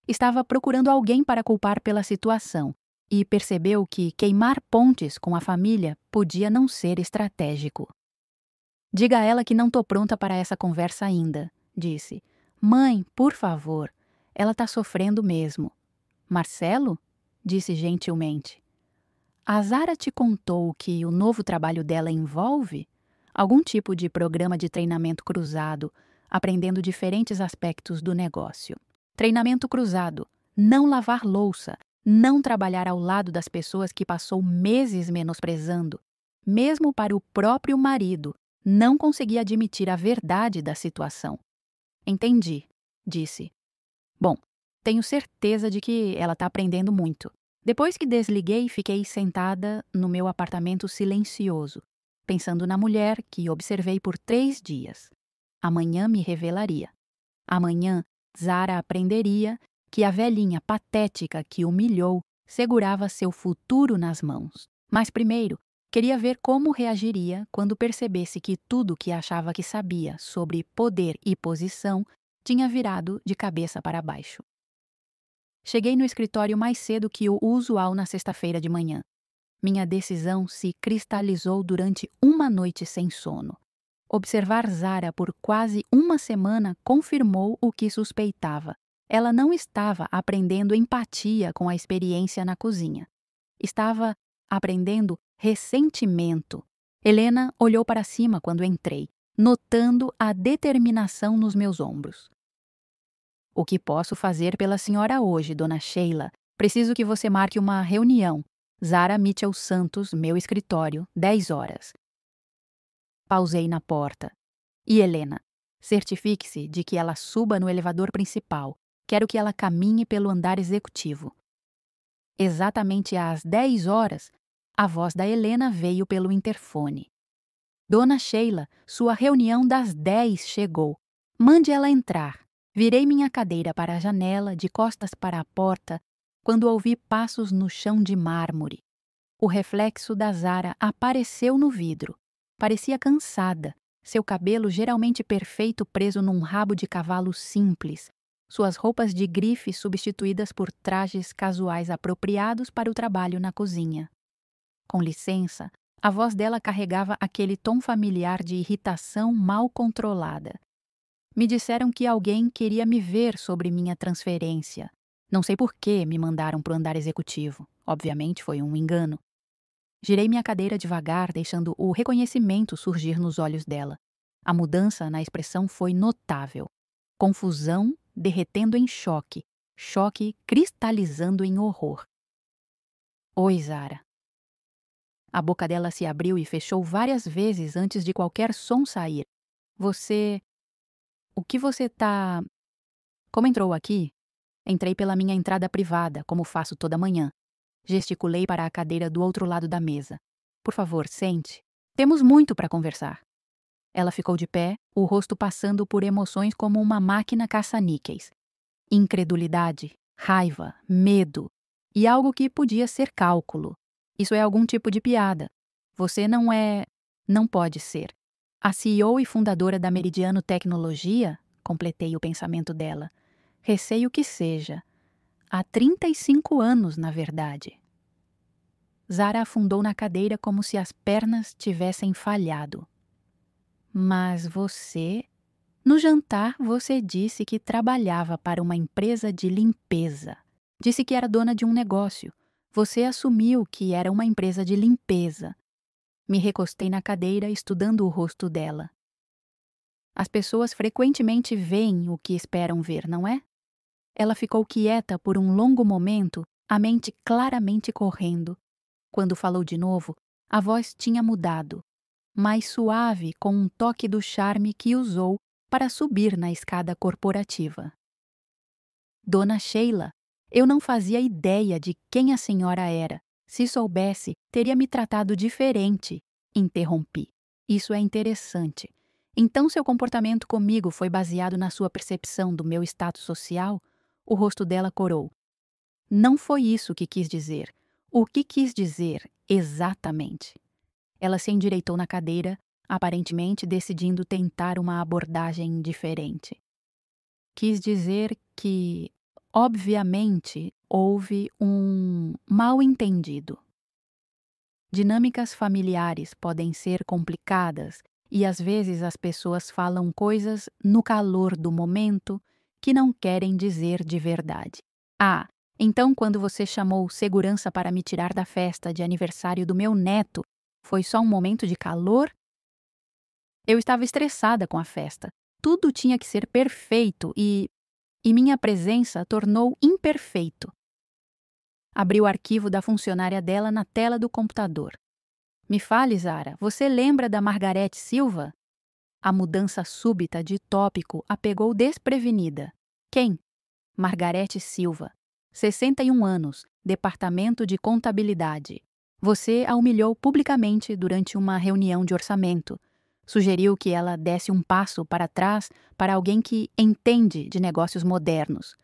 Estava procurando alguém para culpar pela situação e percebeu que queimar pontes com a família podia não ser estratégico. Diga a ela que não tô pronta para essa conversa ainda, disse. Mãe, por favor, ela tá sofrendo mesmo. Marcelo? Disse gentilmente. A Zara te contou que o novo trabalho dela envolve algum tipo de programa de treinamento cruzado, aprendendo diferentes aspectos do negócio. Treinamento cruzado, não lavar louça, não trabalhar ao lado das pessoas que passou meses menosprezando. Mesmo para o próprio marido, não conseguia admitir a verdade da situação. Entendi, disse. Bom, tenho certeza de que ela está aprendendo muito. Depois que desliguei, fiquei sentada no meu apartamento silencioso, pensando na mulher que observei por 3 dias. Amanhã me revelaria. Amanhã, Zara aprenderia que a velhinha patética que humilhou segurava seu futuro nas mãos. Mas primeiro, queria ver como reagiria quando percebesse que tudo que achava que sabia sobre poder e posição tinha virado de cabeça para baixo. Cheguei no escritório mais cedo que o usual na sexta-feira de manhã. Minha decisão se cristalizou durante uma noite sem sono. Observar Zara por quase uma semana confirmou o que suspeitava. Ela não estava aprendendo empatia com a experiência na cozinha. Estava aprendendo ressentimento. Helena olhou para cima quando entrei, notando a determinação nos meus ombros. O que posso fazer pela senhora hoje, dona Sheila? Preciso que você marque uma reunião. Zara Mitchell Santos, meu escritório, 10 horas. Pausei na porta. E Helena, certifique-se de que ela suba no elevador principal. Quero que ela caminhe pelo andar executivo. Exatamente às 10 horas, a voz da Helena veio pelo interfone. Dona Sheila, sua reunião das 10 chegou. Mande ela entrar. Virei minha cadeira para a janela, de costas para a porta, quando ouvi passos no chão de mármore. O reflexo da Zara apareceu no vidro. Parecia cansada, seu cabelo geralmente perfeito preso num rabo de cavalo simples, suas roupas de grife substituídas por trajes casuais apropriados para o trabalho na cozinha. Com licença, a voz dela carregava aquele tom familiar de irritação mal controlada. Me disseram que alguém queria me ver sobre minha transferência. Não sei por que me mandaram para o andar executivo. Obviamente foi um engano. Girei minha cadeira devagar, deixando o reconhecimento surgir nos olhos dela. A mudança na expressão foi notável. Confusão derretendo em choque, choque cristalizando em horror. Oi, Zara. A boca dela se abriu e fechou várias vezes antes de qualquer som sair. O que você tá... Como entrou aqui? Entrei pela minha entrada privada, como faço toda manhã. Gesticulei para a cadeira do outro lado da mesa. Por favor, sente. Temos muito para conversar. Ela ficou de pé, o rosto passando por emoções como uma máquina caça-níqueis. Incredulidade, raiva, medo e algo que podia ser cálculo. Isso é algum tipo de piada. Você não é... Não pode ser. A CEO e fundadora da Meridiano Tecnologia, completei o pensamento dela. Receio que seja. Há 35 anos, na verdade. Zara afundou na cadeira como se as pernas tivessem falhado. Mas você... No jantar, você disse que trabalhava para uma empresa de limpeza. Disse que era dona de um negócio. Você assumiu que era uma empresa de limpeza. Me recostei na cadeira, estudando o rosto dela. As pessoas frequentemente veem o que esperam ver, não é? Ela ficou quieta por um longo momento, a mente claramente correndo. Quando falou de novo, a voz tinha mudado, mais suave, com um toque do charme que usou para subir na escada corporativa. Dona Sheila, eu não fazia ideia de quem a senhora era. Se soubesse, teria me tratado diferente. Interrompi. Isso é interessante. Então seu comportamento comigo foi baseado na sua percepção do meu status social? O rosto dela corou. Não foi isso que quis dizer. O que quis dizer, exatamente? Ela se endireitou na cadeira, aparentemente decidindo tentar uma abordagem diferente. Quis dizer que, obviamente, houve um mal-entendido. Dinâmicas familiares podem ser complicadas e às vezes as pessoas falam coisas no calor do momento que não querem dizer de verdade. Ah, então quando você chamou segurança para me tirar da festa de aniversário do meu neto, foi só um momento de calor? Eu estava estressada com a festa. Tudo tinha que ser perfeito e minha presença tornou imperfeito. Abri o arquivo da funcionária dela na tela do computador. Me fale, Zara, você lembra da Margarete Silva? A mudança súbita de tópico a pegou desprevenida. Quem? Margarete Silva. 61 anos, departamento de contabilidade. Você a humilhou publicamente durante uma reunião de orçamento. Sugeriu que ela desse um passo para trás para alguém que entende de negócios modernos.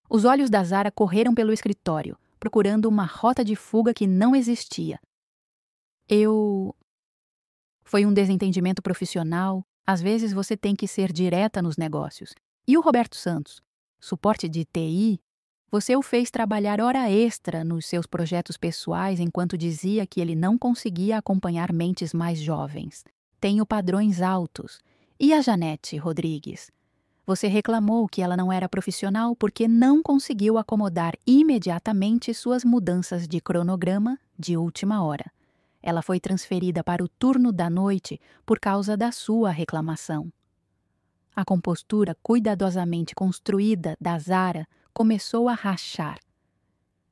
Os olhos da Zara correram pelo escritório, procurando uma rota de fuga que não existia. Foi um desentendimento profissional. Às vezes você tem que ser direta nos negócios. E o Roberto Santos? Suporte de TI? Você o fez trabalhar hora extra nos seus projetos pessoais enquanto dizia que ele não conseguia acompanhar mentes mais jovens. Tenho padrões altos. E a Janete Rodrigues? Você reclamou que ela não era profissional porque não conseguiu acomodar imediatamente suas mudanças de cronograma de última hora. Ela foi transferida para o turno da noite por causa da sua reclamação. A compostura cuidadosamente construída da Zara começou a rachar.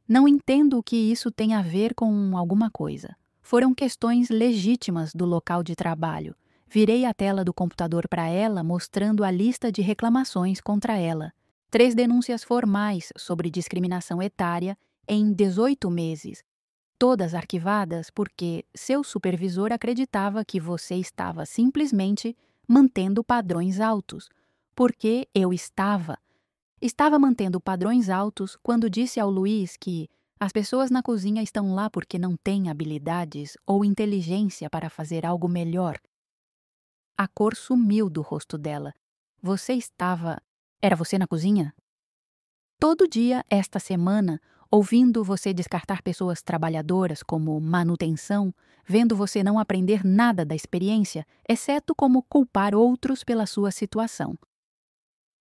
Não entendo o que isso tem a ver com alguma coisa. Foram questões legítimas do local de trabalho. Virei a tela do computador para ela, mostrando a lista de reclamações contra ela. 3 denúncias formais sobre discriminação etária em 18 meses. Todas arquivadas porque seu supervisor acreditava que você estava simplesmente mantendo padrões altos. Porque eu estava mantendo padrões altos quando disse ao Luiz que as pessoas na cozinha estão lá porque não têm habilidades ou inteligência para fazer algo melhor. A cor sumiu do rosto dela. Era você na cozinha? Todo dia, esta semana, ouvindo você descartar pessoas trabalhadoras como manutenção, vendo você não aprender nada da experiência, exceto como culpar outros pela sua situação.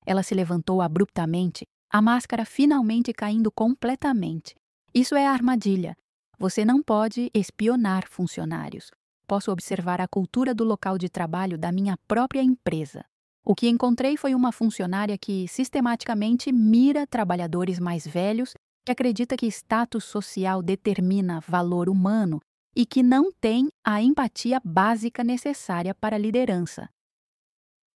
Ela se levantou abruptamente, a máscara finalmente caindo completamente. Isso é a armadilha. Você não pode espionar funcionários. Posso observar a cultura do local de trabalho da minha própria empresa. O que encontrei foi uma funcionária que sistematicamente mira trabalhadores mais velhos, que acredita que status social determina valor humano e que não tem a empatia básica necessária para a liderança.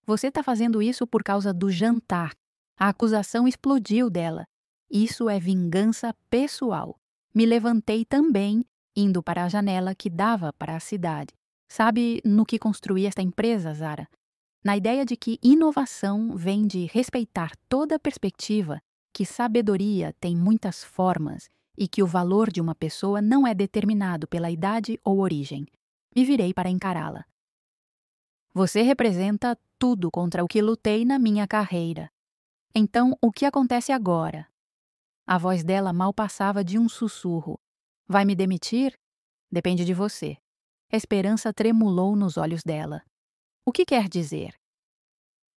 Você está fazendo isso por causa do jantar. A acusação explodiu dela. Isso é vingança pessoal. Me levantei também, indo para a janela que dava para a cidade. Sabe no que construí esta empresa, Zara? Na ideia de que inovação vem de respeitar toda a perspectiva, que sabedoria tem muitas formas e que o valor de uma pessoa não é determinado pela idade ou origem. Me virei para encará-la. Você representa tudo contra o que lutei na minha carreira. Então, o que acontece agora? A voz dela mal passava de um sussurro. Vai me demitir? Depende de você. A esperança tremulou nos olhos dela. O que quer dizer?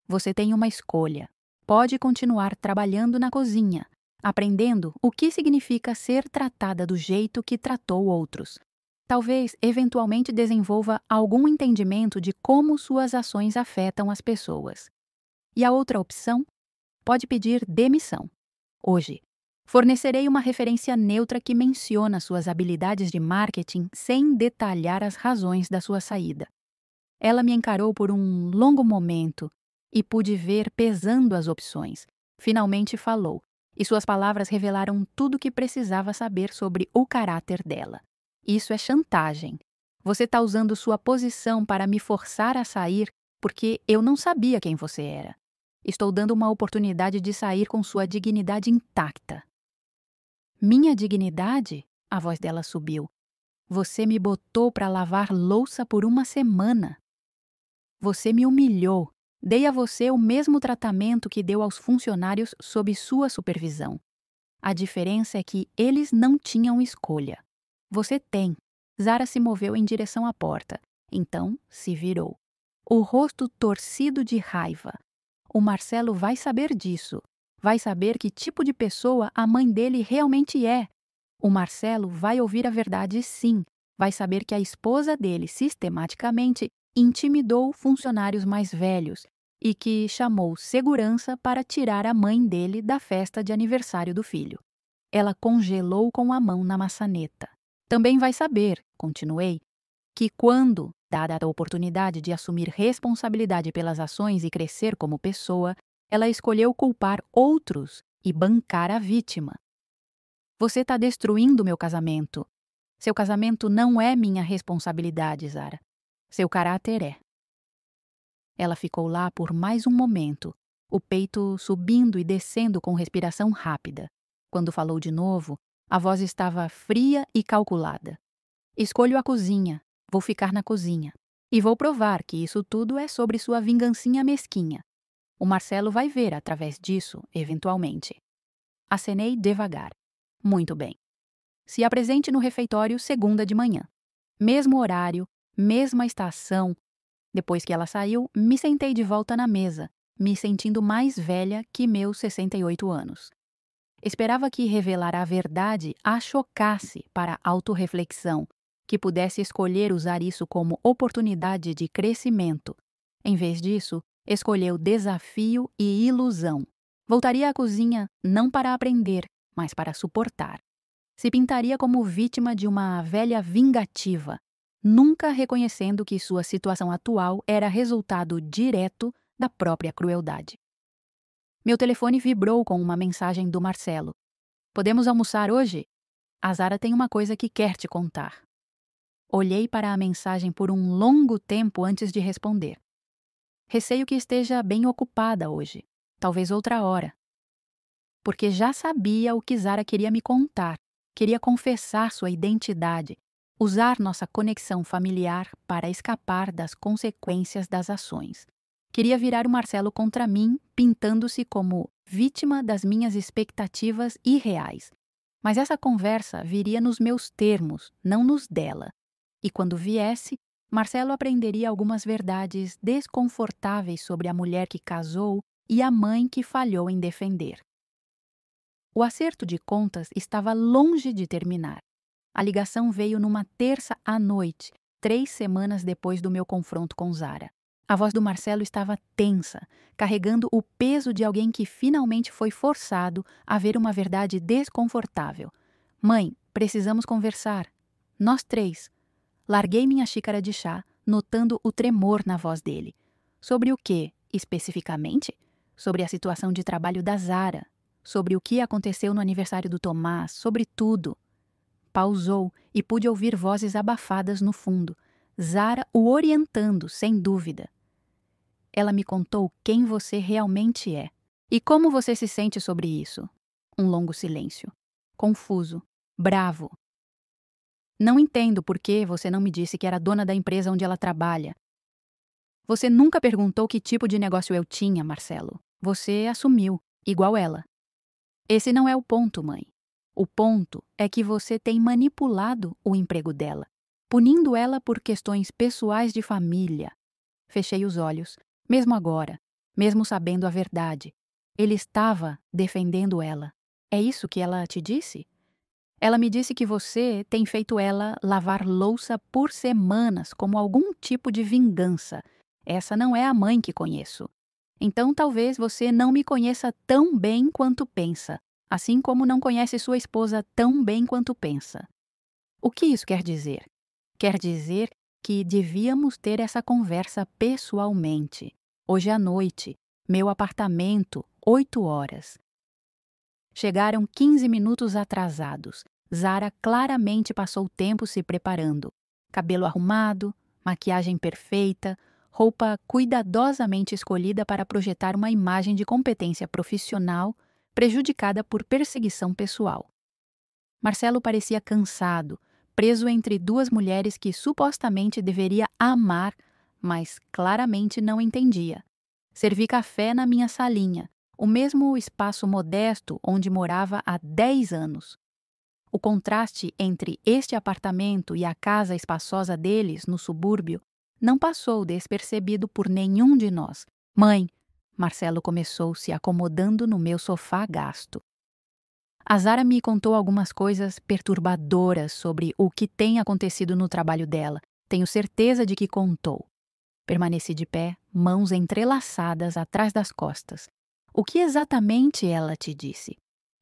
Você tem uma escolha. Pode continuar trabalhando na cozinha, aprendendo o que significa ser tratada do jeito que tratou outros. Talvez, eventualmente, desenvolva algum entendimento de como suas ações afetam as pessoas. E a outra opção? Pode pedir demissão. Hoje, fornecerei uma referência neutra que menciona suas habilidades de marketing sem detalhar as razões da sua saída. Ela me encarou por um longo momento e pude ver pesando as opções. Finalmente falou, e suas palavras revelaram tudo o que precisava saber sobre o caráter dela. Isso é chantagem. Você está usando sua posição para me forçar a sair porque eu não sabia quem você era. Estou dando uma oportunidade de sair com sua dignidade intacta. Minha dignidade? A voz dela subiu. Você me botou para lavar louça por uma semana. Você me humilhou. Dei a você o mesmo tratamento que deu aos funcionários sob sua supervisão. A diferença é que eles não tinham escolha. Você tem. Zara se moveu em direção à porta. Então, se virou. O rosto torcido de raiva. O Marcelo vai saber disso. Vai saber que tipo de pessoa a mãe dele realmente é. O Marcelo vai ouvir a verdade, sim. Vai saber que a esposa dele, sistematicamente, intimidou funcionários mais velhos e que chamou segurança para tirar a mãe dele da festa de aniversário do filho. Ela congelou com a mão na maçaneta. Também vai saber, continuei, que quando, dada a oportunidade de assumir responsabilidade pelas ações e crescer como pessoa, ela escolheu culpar outros e bancar a vítima. Você está destruindo meu casamento. Seu casamento não é minha responsabilidade, Zara. Seu caráter é. Ela ficou lá por mais um momento, o peito subindo e descendo com respiração rápida. Quando falou de novo, a voz estava fria e calculada. Escolho a cozinha, vou ficar na cozinha. E vou provar que isso tudo é sobre sua vingancinha mesquinha. O Marcelo vai ver através disso, eventualmente. Acenei devagar. Muito bem. Se apresente no refeitório segunda de manhã. Mesmo horário, mesma estação. Depois que ela saiu, me sentei de volta na mesa, me sentindo mais velha que meus 68 anos. Esperava que revelar a verdade a chocasse para autorreflexão, que pudesse escolher usar isso como oportunidade de crescimento. Em vez disso, escolheu desafio e ilusão. Voltaria à cozinha não para aprender, mas para suportar. Se pintaria como vítima de uma velha vingativa, nunca reconhecendo que sua situação atual era resultado direto da própria crueldade. Meu telefone vibrou com uma mensagem do Marcelo. Podemos almoçar hoje? A Zara tem uma coisa que quer te contar. Olhei para a mensagem por um longo tempo antes de responder. Receio que esteja bem ocupada hoje, talvez outra hora. Porque já sabia o que Zara queria me contar, queria confessar sua identidade, usar nossa conexão familiar para escapar das consequências das ações. Queria virar o Marcelo contra mim, pintando-se como vítima das minhas expectativas irreais. Mas essa conversa viria nos meus termos, não nos dela. E quando viesse, Marcelo aprenderia algumas verdades desconfortáveis sobre a mulher que casou e a mãe que falhou em defender. O acerto de contas estava longe de terminar. A ligação veio numa terça à noite, 3 semanas depois do meu confronto com Zara. A voz do Marcelo estava tensa, carregando o peso de alguém que finalmente foi forçado a ver uma verdade desconfortável. Mãe, precisamos conversar. Nós 3. Larguei minha xícara de chá, notando o tremor na voz dele. Sobre o quê, especificamente? Sobre a situação de trabalho da Zara. Sobre o que aconteceu no aniversário do Tomás, sobre tudo. Pausou e pude ouvir vozes abafadas no fundo. Zara o orientando, sem dúvida. Ela me contou quem você realmente é. E como você se sente sobre isso? Um longo silêncio. Confuso. Bravo. Não entendo por que você não me disse que era dona da empresa onde ela trabalha. Você nunca perguntou que tipo de negócio eu tinha, Marcelo. Você assumiu, igual ela. Esse não é o ponto, mãe. O ponto é que você tem manipulado o emprego dela, punindo ela por questões pessoais de família. Fechei os olhos, mesmo agora, mesmo sabendo a verdade. Ele estava defendendo ela. É isso que ela te disse? Ela me disse que você tem feito ela lavar louça por semanas como algum tipo de vingança. Essa não é a mãe que conheço. Então talvez você não me conheça tão bem quanto pensa, assim como não conhece sua esposa tão bem quanto pensa. O que isso quer dizer? Quer dizer que devíamos ter essa conversa pessoalmente. Hoje à noite, meu apartamento, 8 horas. Chegaram 15 minutos atrasados. Zara claramente passou tempo se preparando. Cabelo arrumado, maquiagem perfeita, roupa cuidadosamente escolhida para projetar uma imagem de competência profissional prejudicada por perseguição pessoal. Marcelo parecia cansado, preso entre duas mulheres que supostamente deveria amar, mas claramente não entendia. Servi café na minha salinha, o mesmo espaço modesto onde morava há 10 anos. O contraste entre este apartamento e a casa espaçosa deles no subúrbio não passou despercebido por nenhum de nós. Mãe, Marcelo começou se acomodando no meu sofá gasto. A Zara me contou algumas coisas perturbadoras sobre o que tem acontecido no trabalho dela. Tenho certeza de que contou. Permaneci de pé, mãos entrelaçadas atrás das costas. O que exatamente ela te disse?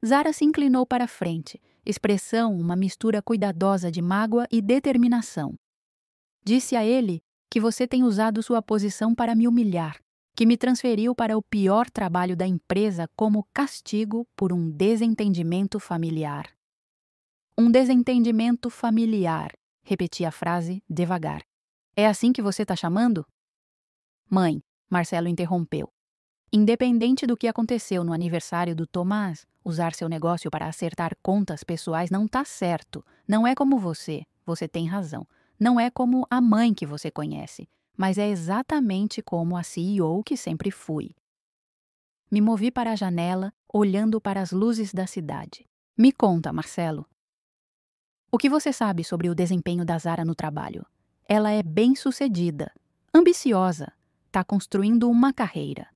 Zara se inclinou para a frente, expressão uma mistura cuidadosa de mágoa e determinação. Disse a ele que você tem usado sua posição para me humilhar, que me transferiu para o pior trabalho da empresa como castigo por um desentendimento familiar. Um desentendimento familiar, repeti a frase devagar. É assim que você está chamando? Mãe, Marcelo interrompeu. Independente do que aconteceu no aniversário do Tomás, usar seu negócio para acertar contas pessoais não está certo. Não é como você tem razão. Não é como a mãe que você conhece, mas é exatamente como a CEO que sempre fui. Me movi para a janela, olhando para as luzes da cidade. Me conta, Marcelo. O que você sabe sobre o desempenho da Zara no trabalho? Ela é bem-sucedida, ambiciosa, está construindo uma carreira.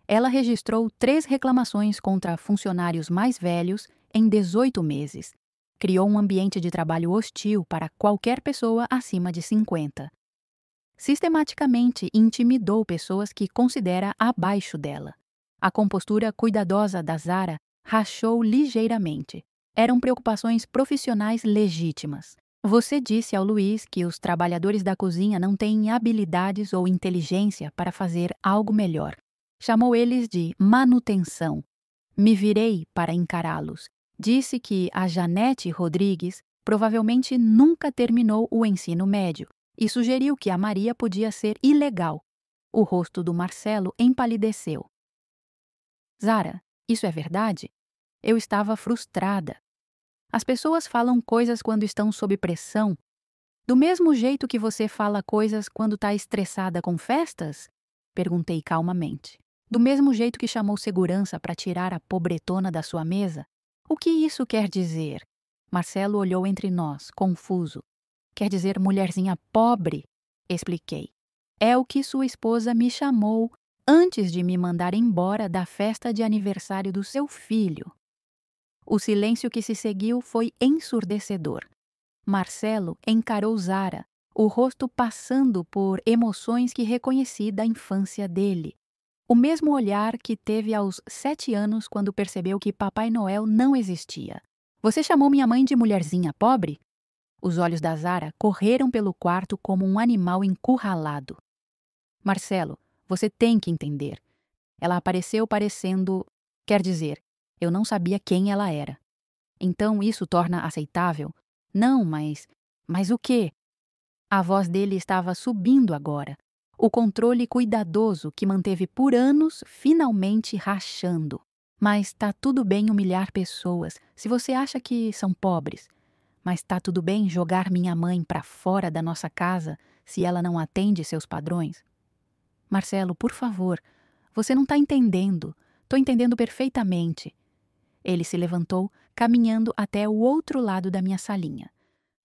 Ela registrou 3 reclamações contra funcionários mais velhos em 18 meses. Criou um ambiente de trabalho hostil para qualquer pessoa acima de 50. Sistematicamente intimidou pessoas que considera abaixo dela. A compostura cuidadosa da Zara rachou ligeiramente. Eram preocupações profissionais legítimas. Você disse ao Luiz que os trabalhadores da cozinha não têm habilidades ou inteligência para fazer algo melhor. Chamou eles de manutenção. Me virei para encará-los. Disse que a Janete Rodrigues provavelmente nunca terminou o ensino médio e sugeriu que a Maria podia ser ilegal. O rosto do Marcelo empalideceu. Zara, isso é verdade? Eu estava frustrada. As pessoas falam coisas quando estão sob pressão. Do mesmo jeito que você fala coisas quando está estressada com festas? Perguntei calmamente. Do mesmo jeito que chamou segurança para tirar a pobretona da sua mesa? O que isso quer dizer? Marcelo olhou entre nós, confuso. Quer dizer mulherzinha pobre? Expliquei. É o que sua esposa me chamou antes de me mandar embora da festa de aniversário do seu filho. O silêncio que se seguiu foi ensurdecedor. Marcelo encarou Zara, o rosto passando por emoções que reconheci da infância dele. O mesmo olhar que teve aos 7 anos quando percebeu que Papai Noel não existia. Você chamou minha mãe de mulherzinha pobre? Os olhos da Zara correram pelo quarto como um animal encurralado. Marcelo, você tem que entender. Ela apareceu parecendo... Quer dizer, eu não sabia quem ela era. Então isso torna aceitável? Não, mas o quê? A voz dele estava subindo agora. O controle cuidadoso que manteve por anos finalmente rachando. Mas tá tudo bem humilhar pessoas se você acha que são pobres. Mas tá tudo bem jogar minha mãe para fora da nossa casa se ela não atende seus padrões? Marcelo, por favor, você não tá entendendo. Tô entendendo perfeitamente. Ele se levantou, caminhando até o outro lado da minha salinha.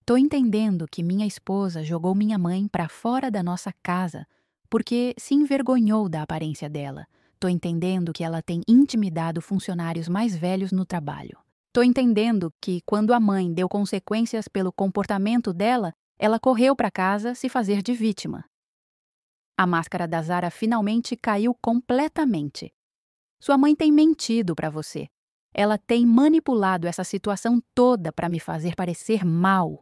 Tô entendendo que minha esposa jogou minha mãe para fora da nossa casa porque se envergonhou da aparência dela. Tô entendendo que ela tem intimidado funcionários mais velhos no trabalho. Tô entendendo que, quando a mãe deu consequências pelo comportamento dela, ela correu para casa se fazer de vítima. A máscara da Zara finalmente caiu completamente. Sua mãe tem mentido para você. Ela tem manipulado essa situação toda para me fazer parecer mal.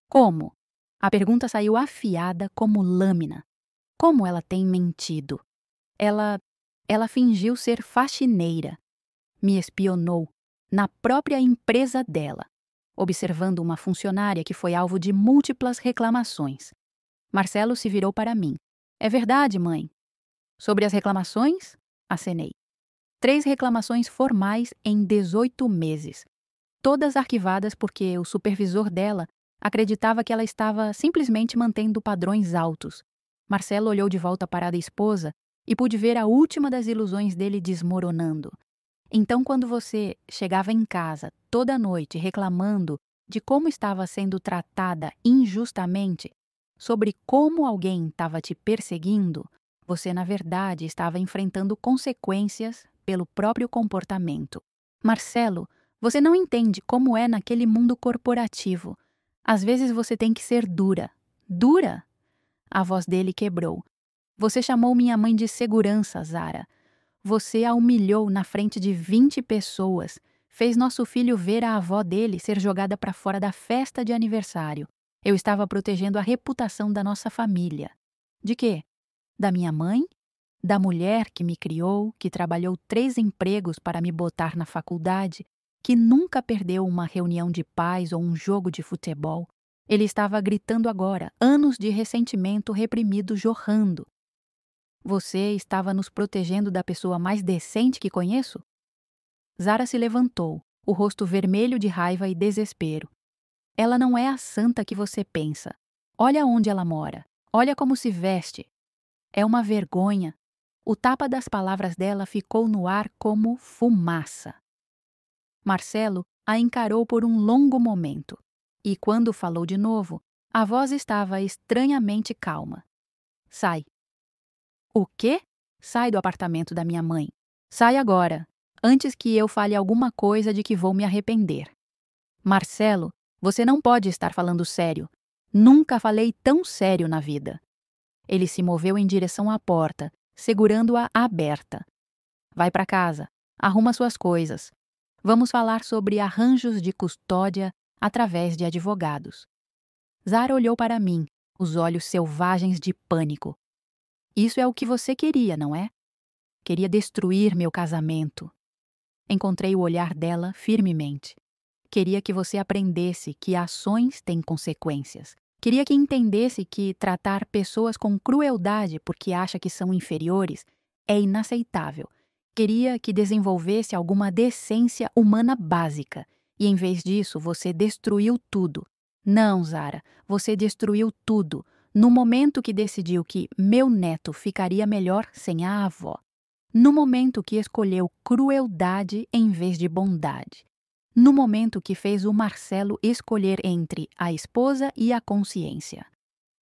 Como? A pergunta saiu afiada como lâmina. Como ela tem mentido? Ela fingiu ser faxineira. Me espionou na própria empresa dela, observando uma funcionária que foi alvo de múltiplas reclamações. Marcelo se virou para mim. É verdade, mãe. Sobre as reclamações? Acenei. 3 reclamações formais em 18 meses. Todas arquivadas porque o supervisor dela Acreditava que ela estava simplesmente mantendo padrões altos. Marcelo olhou de volta para a esposa e pude ver a última das ilusões dele desmoronando. Então, quando você chegava em casa toda noite reclamando de como estava sendo tratada injustamente, sobre como alguém estava te perseguindo, você, na verdade, estava enfrentando consequências pelo próprio comportamento. Marcelo, você não entende como é naquele mundo corporativo. Às vezes você tem que ser dura. Dura? A voz dele quebrou. Você chamou minha mãe de segurança, Zara. Você a humilhou na frente de 20 pessoas. Fez nosso filho ver a avó dele ser jogada para fora da festa de aniversário. Eu estava protegendo a reputação da nossa família. De quê? Da minha mãe? Da mulher que me criou, que trabalhou 3 empregos para me botar na faculdade, que nunca perdeu uma reunião de pais ou um jogo de futebol. Ele estava gritando agora, anos de ressentimento reprimido jorrando. Você estava nos protegendo da pessoa mais decente que conheço? Zara se levantou, o rosto vermelho de raiva e desespero. Ela não é a santa que você pensa. Olha onde ela mora. Olha como se veste. É uma vergonha. O tapa das palavras dela ficou no ar como fumaça. Marcelo a encarou por um longo momento. E quando falou de novo, a voz estava estranhamente calma. Sai. O quê? Sai do apartamento da minha mãe. Sai agora, antes que eu fale alguma coisa de que vou me arrepender. Marcelo, você não pode estar falando sério. Nunca falei tão sério na vida. Ele se moveu em direção à porta, segurando-a aberta. Vai para casa. Arruma suas coisas. Vamos falar sobre arranjos de custódia através de advogados. Zara olhou para mim, os olhos selvagens de pânico. Isso é o que você queria, não é? Queria destruir meu casamento. Encontrei o olhar dela firmemente. Queria que você aprendesse que ações têm consequências. Queria que entendesse que tratar pessoas com crueldade porque acha que são inferiores é inaceitável. Queria que desenvolvesse alguma decência humana básica. E em vez disso, você destruiu tudo. Não, Zara, você destruiu tudo. No momento que decidiu que meu neto ficaria melhor sem a avó. No momento que escolheu crueldade em vez de bondade. No momento que fez o Marcelo escolher entre a esposa e a consciência.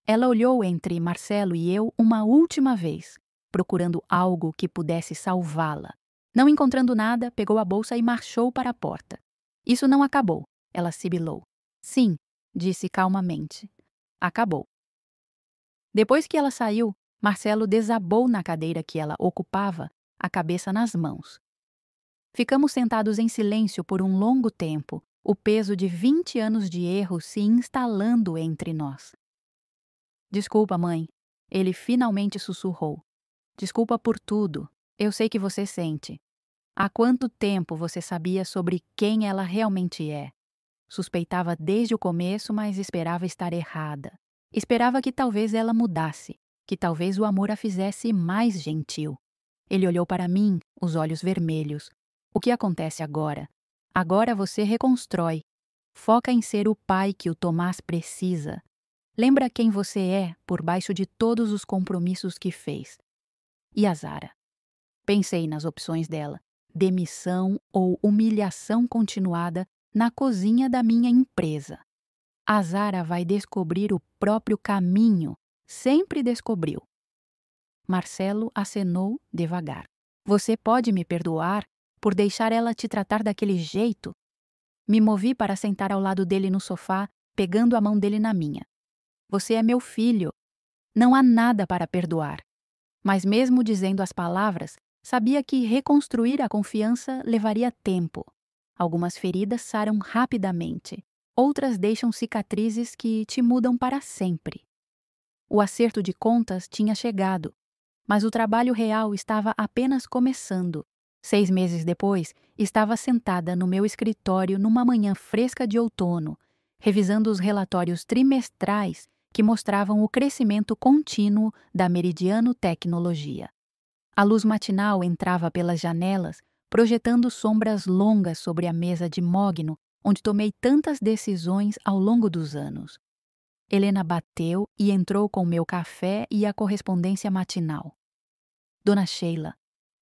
Ela olhou entre Marcelo e eu uma última vez, procurando algo que pudesse salvá-la. Não encontrando nada, pegou a bolsa e marchou para a porta. Isso não acabou, ela sibilou. Sim, disse calmamente. Acabou. Depois que ela saiu, Marcelo desabou na cadeira que ela ocupava, a cabeça nas mãos. Ficamos sentados em silêncio por um longo tempo, o peso de 20 anos de erro se instalando entre nós. Desculpa, mãe. Ele finalmente sussurrou. Desculpa por tudo. Eu sei que você sente. Há quanto tempo você sabia sobre quem ela realmente é? Suspeitava desde o começo, mas esperava estar errada. Esperava que talvez ela mudasse, que talvez o amor a fizesse mais gentil. Ele olhou para mim, os olhos vermelhos. O que acontece agora? Agora você reconstrói. Foca em ser o pai que o Tomás precisa. Lembra quem você é por baixo de todos os compromissos que fez. E a Zara? Pensei nas opções dela. Demissão ou humilhação continuada na cozinha da minha empresa. A Zara vai descobrir o próprio caminho. Sempre descobriu. Marcelo acenou devagar. Você pode me perdoar por deixar ela te tratar daquele jeito? Me movi para sentar ao lado dele no sofá, pegando a mão dele na minha. Você é meu filho. Não há nada para perdoar. Mas mesmo dizendo as palavras, sabia que reconstruir a confiança levaria tempo. Algumas feridas saram rapidamente. Outras deixam cicatrizes que te mudam para sempre. O acerto de contas tinha chegado, mas o trabalho real estava apenas começando. 6 meses depois, estava sentada no meu escritório numa manhã fresca de outono, revisando os relatórios trimestrais que mostravam o crescimento contínuo da Meridiano Tecnologia. A luz matinal entrava pelas janelas, projetando sombras longas sobre a mesa de mogno onde tomei tantas decisões ao longo dos anos. Helena bateu e entrou com meu café e a correspondência matinal. Dona Sheila,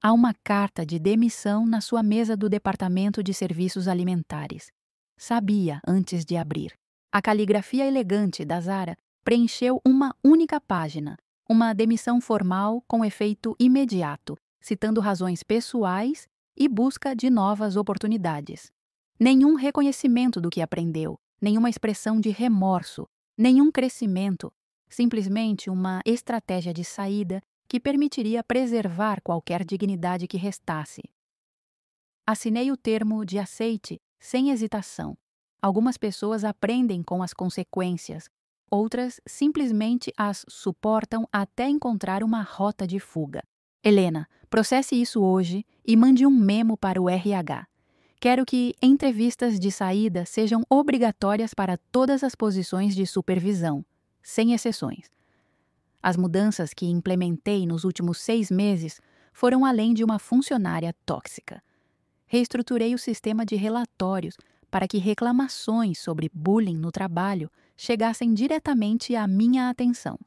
há uma carta de demissão na sua mesa do Departamento de Serviços Alimentares. Sabia antes de abrir. A caligrafia elegante da Zara preencheu uma única página, uma demissão formal com efeito imediato, citando razões pessoais e busca de novas oportunidades. Nenhum reconhecimento do que aprendeu, nenhuma expressão de remorso, nenhum crescimento, simplesmente uma estratégia de saída que permitiria preservar qualquer dignidade que restasse. Assinei o termo de aceite sem hesitação. Algumas pessoas aprendem com as consequências, outras simplesmente as suportam até encontrar uma rota de fuga. Helena, processe isso hoje e mande um memo para o RH. Quero que entrevistas de saída sejam obrigatórias para todas as posições de supervisão, sem exceções. As mudanças que implementei nos últimos 6 meses foram além de uma funcionária tóxica. Reestruturei o sistema de relatórios para que reclamações sobre bullying no trabalho chegassem diretamente à minha atenção.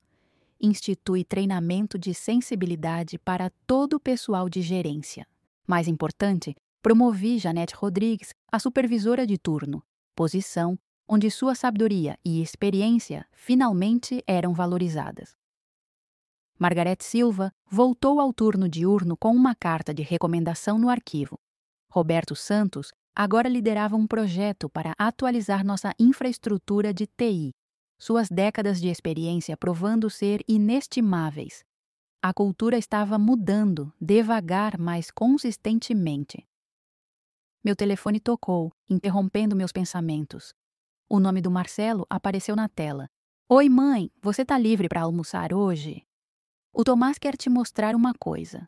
Institui treinamento de sensibilidade para todo o pessoal de gerência. Mais importante, promovi Janete Rodrigues a supervisora de turno, posição onde sua sabedoria e experiência finalmente eram valorizadas. Margarete Silva voltou ao turno diurno com uma carta de recomendação no arquivo. Roberto Santos agora liderava um projeto para atualizar nossa infraestrutura de TI, suas décadas de experiência provando ser inestimáveis. A cultura estava mudando, devagar, mas consistentemente. Meu telefone tocou, interrompendo meus pensamentos. O nome do Marcelo apareceu na tela. Oi, mãe, você tá livre para almoçar hoje? O Tomás quer te mostrar uma coisa.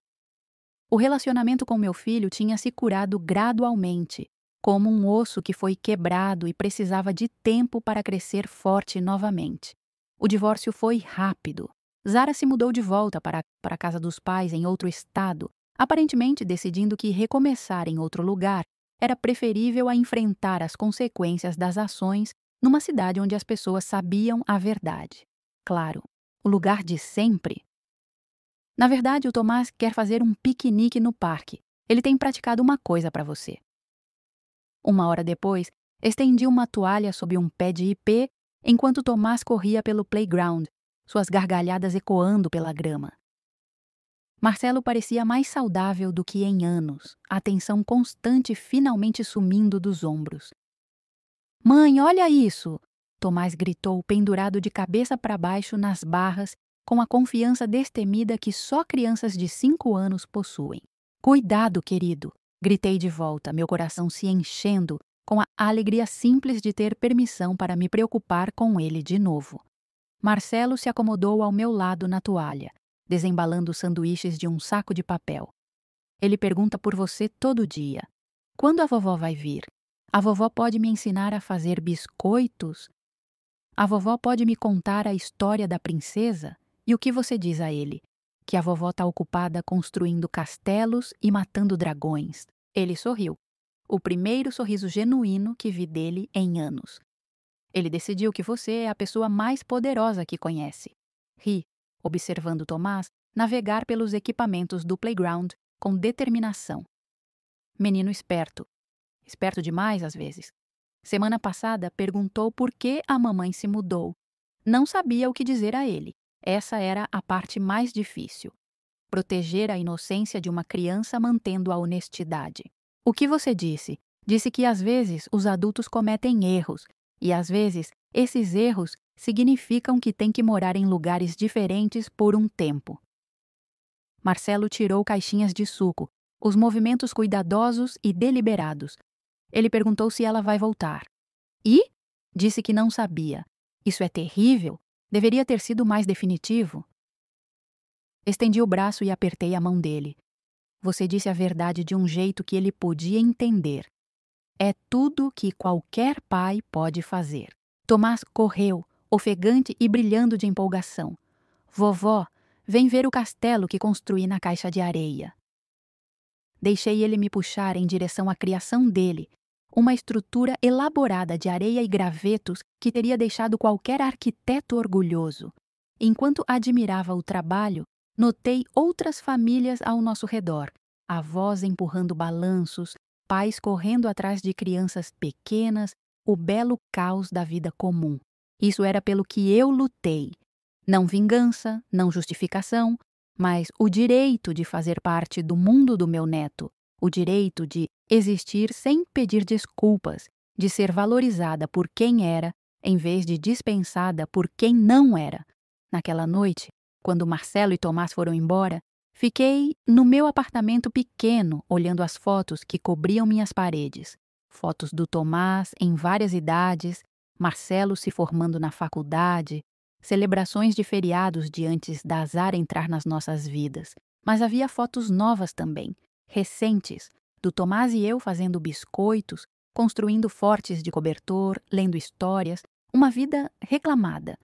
O relacionamento com meu filho tinha se curado gradualmente, como um osso que foi quebrado e precisava de tempo para crescer forte novamente. O divórcio foi rápido. Zara se mudou de volta para a casa dos pais em outro estado, aparentemente decidindo que recomeçar em outro lugar era preferível a enfrentar as consequências das ações numa cidade onde as pessoas sabiam a verdade. Claro, o lugar de sempre. Na verdade, o Tomás quer fazer um piquenique no parque. Ele tem praticado uma coisa para você. 1 hora depois, estendi uma toalha sob um pé de ipê enquanto Tomás corria pelo playground, suas gargalhadas ecoando pela grama. Marcelo parecia mais saudável do que em anos, a tensão constante finalmente sumindo dos ombros. Mãe, olha isso! Tomás gritou, pendurado de cabeça para baixo nas barras, com a confiança destemida que só crianças de 5 anos possuem. Cuidado, querido! Gritei de volta, meu coração se enchendo com a alegria simples de ter permissão para me preocupar com ele de novo. Marcelo se acomodou ao meu lado na toalha, desembalando os sanduíches de um saco de papel. Ele pergunta por você todo dia. Quando a vovó vai vir? A vovó pode me ensinar a fazer biscoitos? A vovó pode me contar a história da princesa? E o que você diz a ele? Que a vovó está ocupada construindo castelos e matando dragões. Ele sorriu. O primeiro sorriso genuíno que vi dele em anos. Ele decidiu que você é a pessoa mais poderosa que conhece. Ri, observando Tomás navegar pelos equipamentos do playground com determinação. Menino esperto. Esperto demais às vezes. Semana passada perguntou por que a mamãe se mudou. Não sabia o que dizer a ele. Essa era a parte mais difícil. Proteger a inocência de uma criança mantendo a honestidade. O que você disse? Disse que às vezes os adultos cometem erros, e às vezes esses erros significam que tem que morar em lugares diferentes por um tempo. Marcelo tirou caixinhas de suco, os movimentos cuidadosos e deliberados. Ele perguntou se ela vai voltar. E? Disse que não sabia. Isso é terrível. Deveria ter sido mais definitivo. Estendi o braço e apertei a mão dele. Você disse a verdade de um jeito que ele podia entender. É tudo que qualquer pai pode fazer. Tomás correu, ofegante e brilhando de empolgação. Vovó, vem ver o castelo que construí na caixa de areia. Deixei ele me puxar em direção à criação dele, uma estrutura elaborada de areia e gravetos que teria deixado qualquer arquiteto orgulhoso. Enquanto admirava o trabalho, notei outras famílias ao nosso redor, avós empurrando balanços, pais correndo atrás de crianças pequenas, o belo caos da vida comum. Isso era pelo que eu lutei. Não vingança, não justificação, mas o direito de fazer parte do mundo do meu neto, o direito de existir sem pedir desculpas, de ser valorizada por quem era, em vez de dispensada por quem não era. Naquela noite, quando Marcelo e Tomás foram embora, fiquei no meu apartamento pequeno, olhando as fotos que cobriam minhas paredes. Fotos do Tomás em várias idades, Marcelo se formando na faculdade, celebrações de feriados de antes da azar entrar nas nossas vidas. Mas havia fotos novas também, recentes, do Tomás e eu fazendo biscoitos, construindo fortes de cobertor, lendo histórias, uma vida reclamada.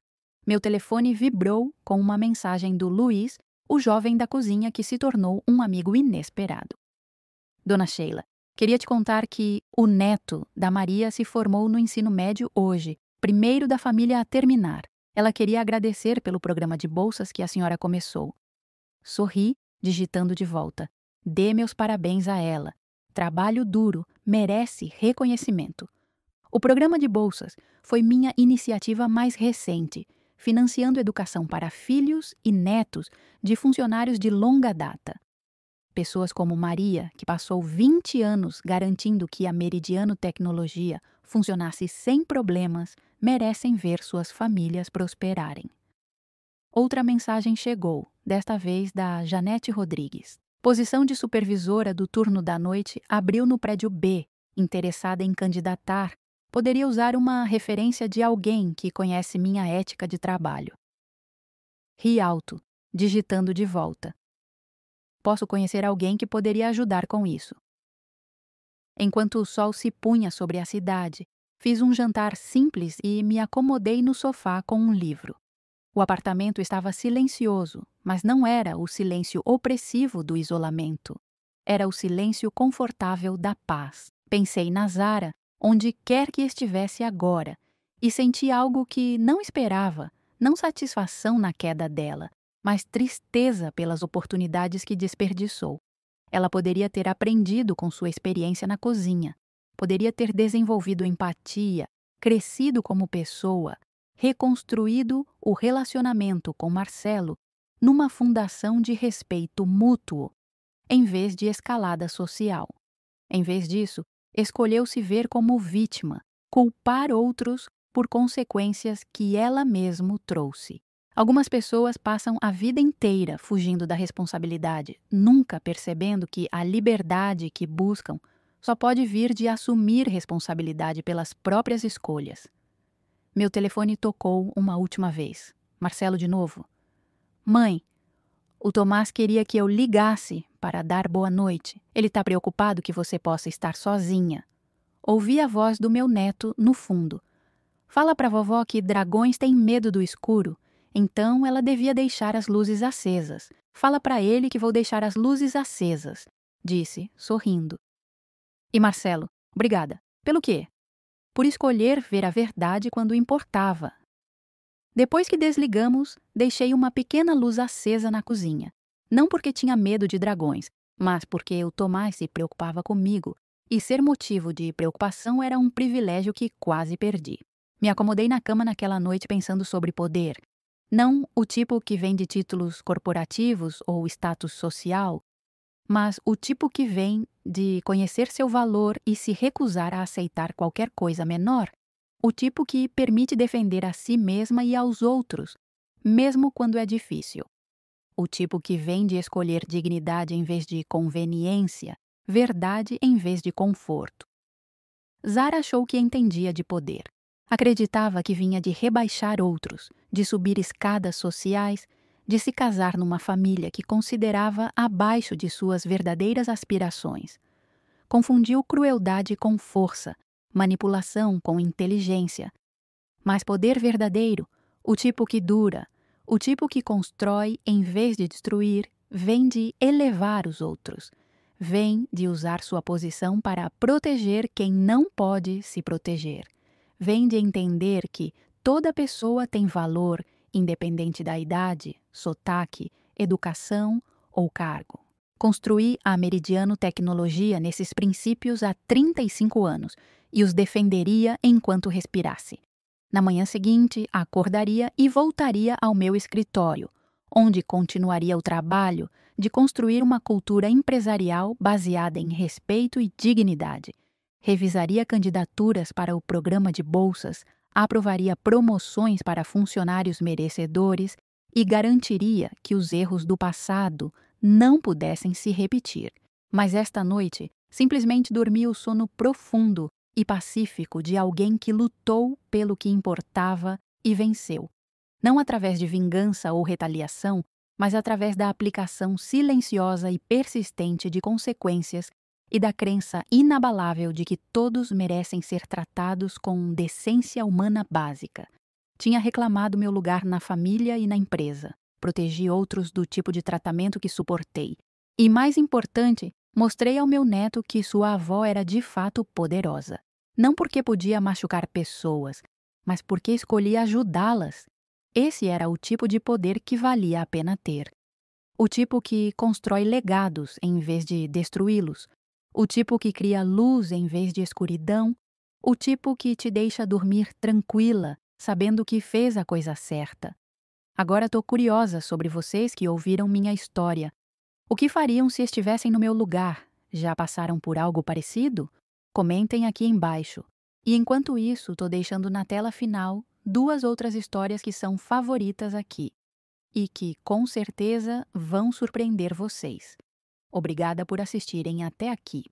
Meu telefone vibrou com uma mensagem do Luiz, o jovem da cozinha que se tornou um amigo inesperado. Dona Sheila, queria te contar que o neto da Maria se formou no ensino médio hoje, primeiro da família a terminar. Ela queria agradecer pelo programa de bolsas que a senhora começou. Sorri, digitando de volta. Dê meus parabéns a ela. Trabalho duro, merece reconhecimento. O programa de bolsas foi minha iniciativa mais recente, financiando educação para filhos e netos de funcionários de longa data. Pessoas como Maria, que passou 20 anos garantindo que a Meridiano Tecnologia funcionasse sem problemas, merecem ver suas famílias prosperarem. Outra mensagem chegou, desta vez da Janete Rodrigues. Posição de supervisora do turno da noite abriu no prédio B, interessada em candidatar. Poderia usar uma referência de alguém que conhece minha ética de trabalho. Ri alto, digitando de volta. Posso conhecer alguém que poderia ajudar com isso. Enquanto o sol se punha sobre a cidade, fiz um jantar simples e me acomodei no sofá com um livro. O apartamento estava silencioso, mas não era o silêncio opressivo do isolamento. Era o silêncio confortável da paz. Pensei na Zara, onde quer que estivesse agora, e senti algo que não esperava, não satisfação na queda dela, mas tristeza pelas oportunidades que desperdiçou. Ela poderia ter aprendido com sua experiência na cozinha, poderia ter desenvolvido empatia, crescido como pessoa, reconstruído o relacionamento com Marcelo numa fundação de respeito mútuo, em vez de escalada social. Em vez disso, escolheu se ver como vítima, culpar outros por consequências que ela mesma trouxe. Algumas pessoas passam a vida inteira fugindo da responsabilidade, nunca percebendo que a liberdade que buscam só pode vir de assumir responsabilidade pelas próprias escolhas. Meu telefone tocou uma última vez. Marcelo de novo. Mãe, o Tomás queria que eu ligasse para dar boa noite. Ele está preocupado que você possa estar sozinha. Ouvi a voz do meu neto no fundo. Fala para a vovó que dragões têm medo do escuro, então ela devia deixar as luzes acesas. Fala para ele que vou deixar as luzes acesas, disse, sorrindo. E Marcelo, obrigada. Pelo quê? Por escolher ver a verdade quando importava. Depois que desligamos, deixei uma pequena luz acesa na cozinha. Não porque tinha medo de dragões, mas porque o Tomás se preocupava comigo, e ser motivo de preocupação era um privilégio que quase perdi. Me acomodei na cama naquela noite pensando sobre poder. Não o tipo que vem de títulos corporativos ou status social, mas o tipo que vem de conhecer seu valor e se recusar a aceitar qualquer coisa menor. O tipo que permite defender a si mesma e aos outros, mesmo quando é difícil. O tipo que vem de escolher dignidade em vez de conveniência, verdade em vez de conforto. Zara achou que entendia de poder. Acreditava que vinha de rebaixar outros, de subir escadas sociais, de se casar numa família que considerava abaixo de suas verdadeiras aspirações. Confundiu crueldade com força, manipulação com inteligência. Mas poder verdadeiro, o tipo que dura, o tipo que constrói em vez de destruir, vem de elevar os outros, Vem de usar sua posição para proteger quem não pode se proteger. Vem de entender que toda pessoa tem valor, independente da idade, sotaque, educação ou cargo. Construí a Meridiano Tecnologia nesses princípios há 35 anos e os defenderia enquanto respirasse. Na manhã seguinte, acordaria e voltaria ao meu escritório, onde continuaria o trabalho de construir uma cultura empresarial baseada em respeito e dignidade. Revisaria candidaturas para o programa de bolsas, aprovaria promoções para funcionários merecedores e garantiria que os erros do passado não pudessem se repetir. Mas esta noite, simplesmente dormi o sono profundo e pacífico de alguém que lutou pelo que importava e venceu. Não através de vingança ou retaliação, mas através da aplicação silenciosa e persistente de consequências e da crença inabalável de que todos merecem ser tratados com decência humana básica. Tinha reclamado meu lugar na família e na empresa. Protegi outros do tipo de tratamento que suportei. E, mais importante, mostrei ao meu neto que sua avó era de fato poderosa. Não porque podia machucar pessoas, mas porque escolhia ajudá-las. Esse era o tipo de poder que valia a pena ter. O tipo que constrói legados em vez de destruí-los. O tipo que cria luz em vez de escuridão. O tipo que te deixa dormir tranquila, sabendo que fez a coisa certa. Agora estou curiosa sobre vocês que ouviram minha história. O que fariam se estivessem no meu lugar? Já passaram por algo parecido? Comentem aqui embaixo. E enquanto isso, estou deixando na tela final 2 outras histórias que são favoritas aqui e que, com certeza, vão surpreender vocês. Obrigada por assistirem até aqui.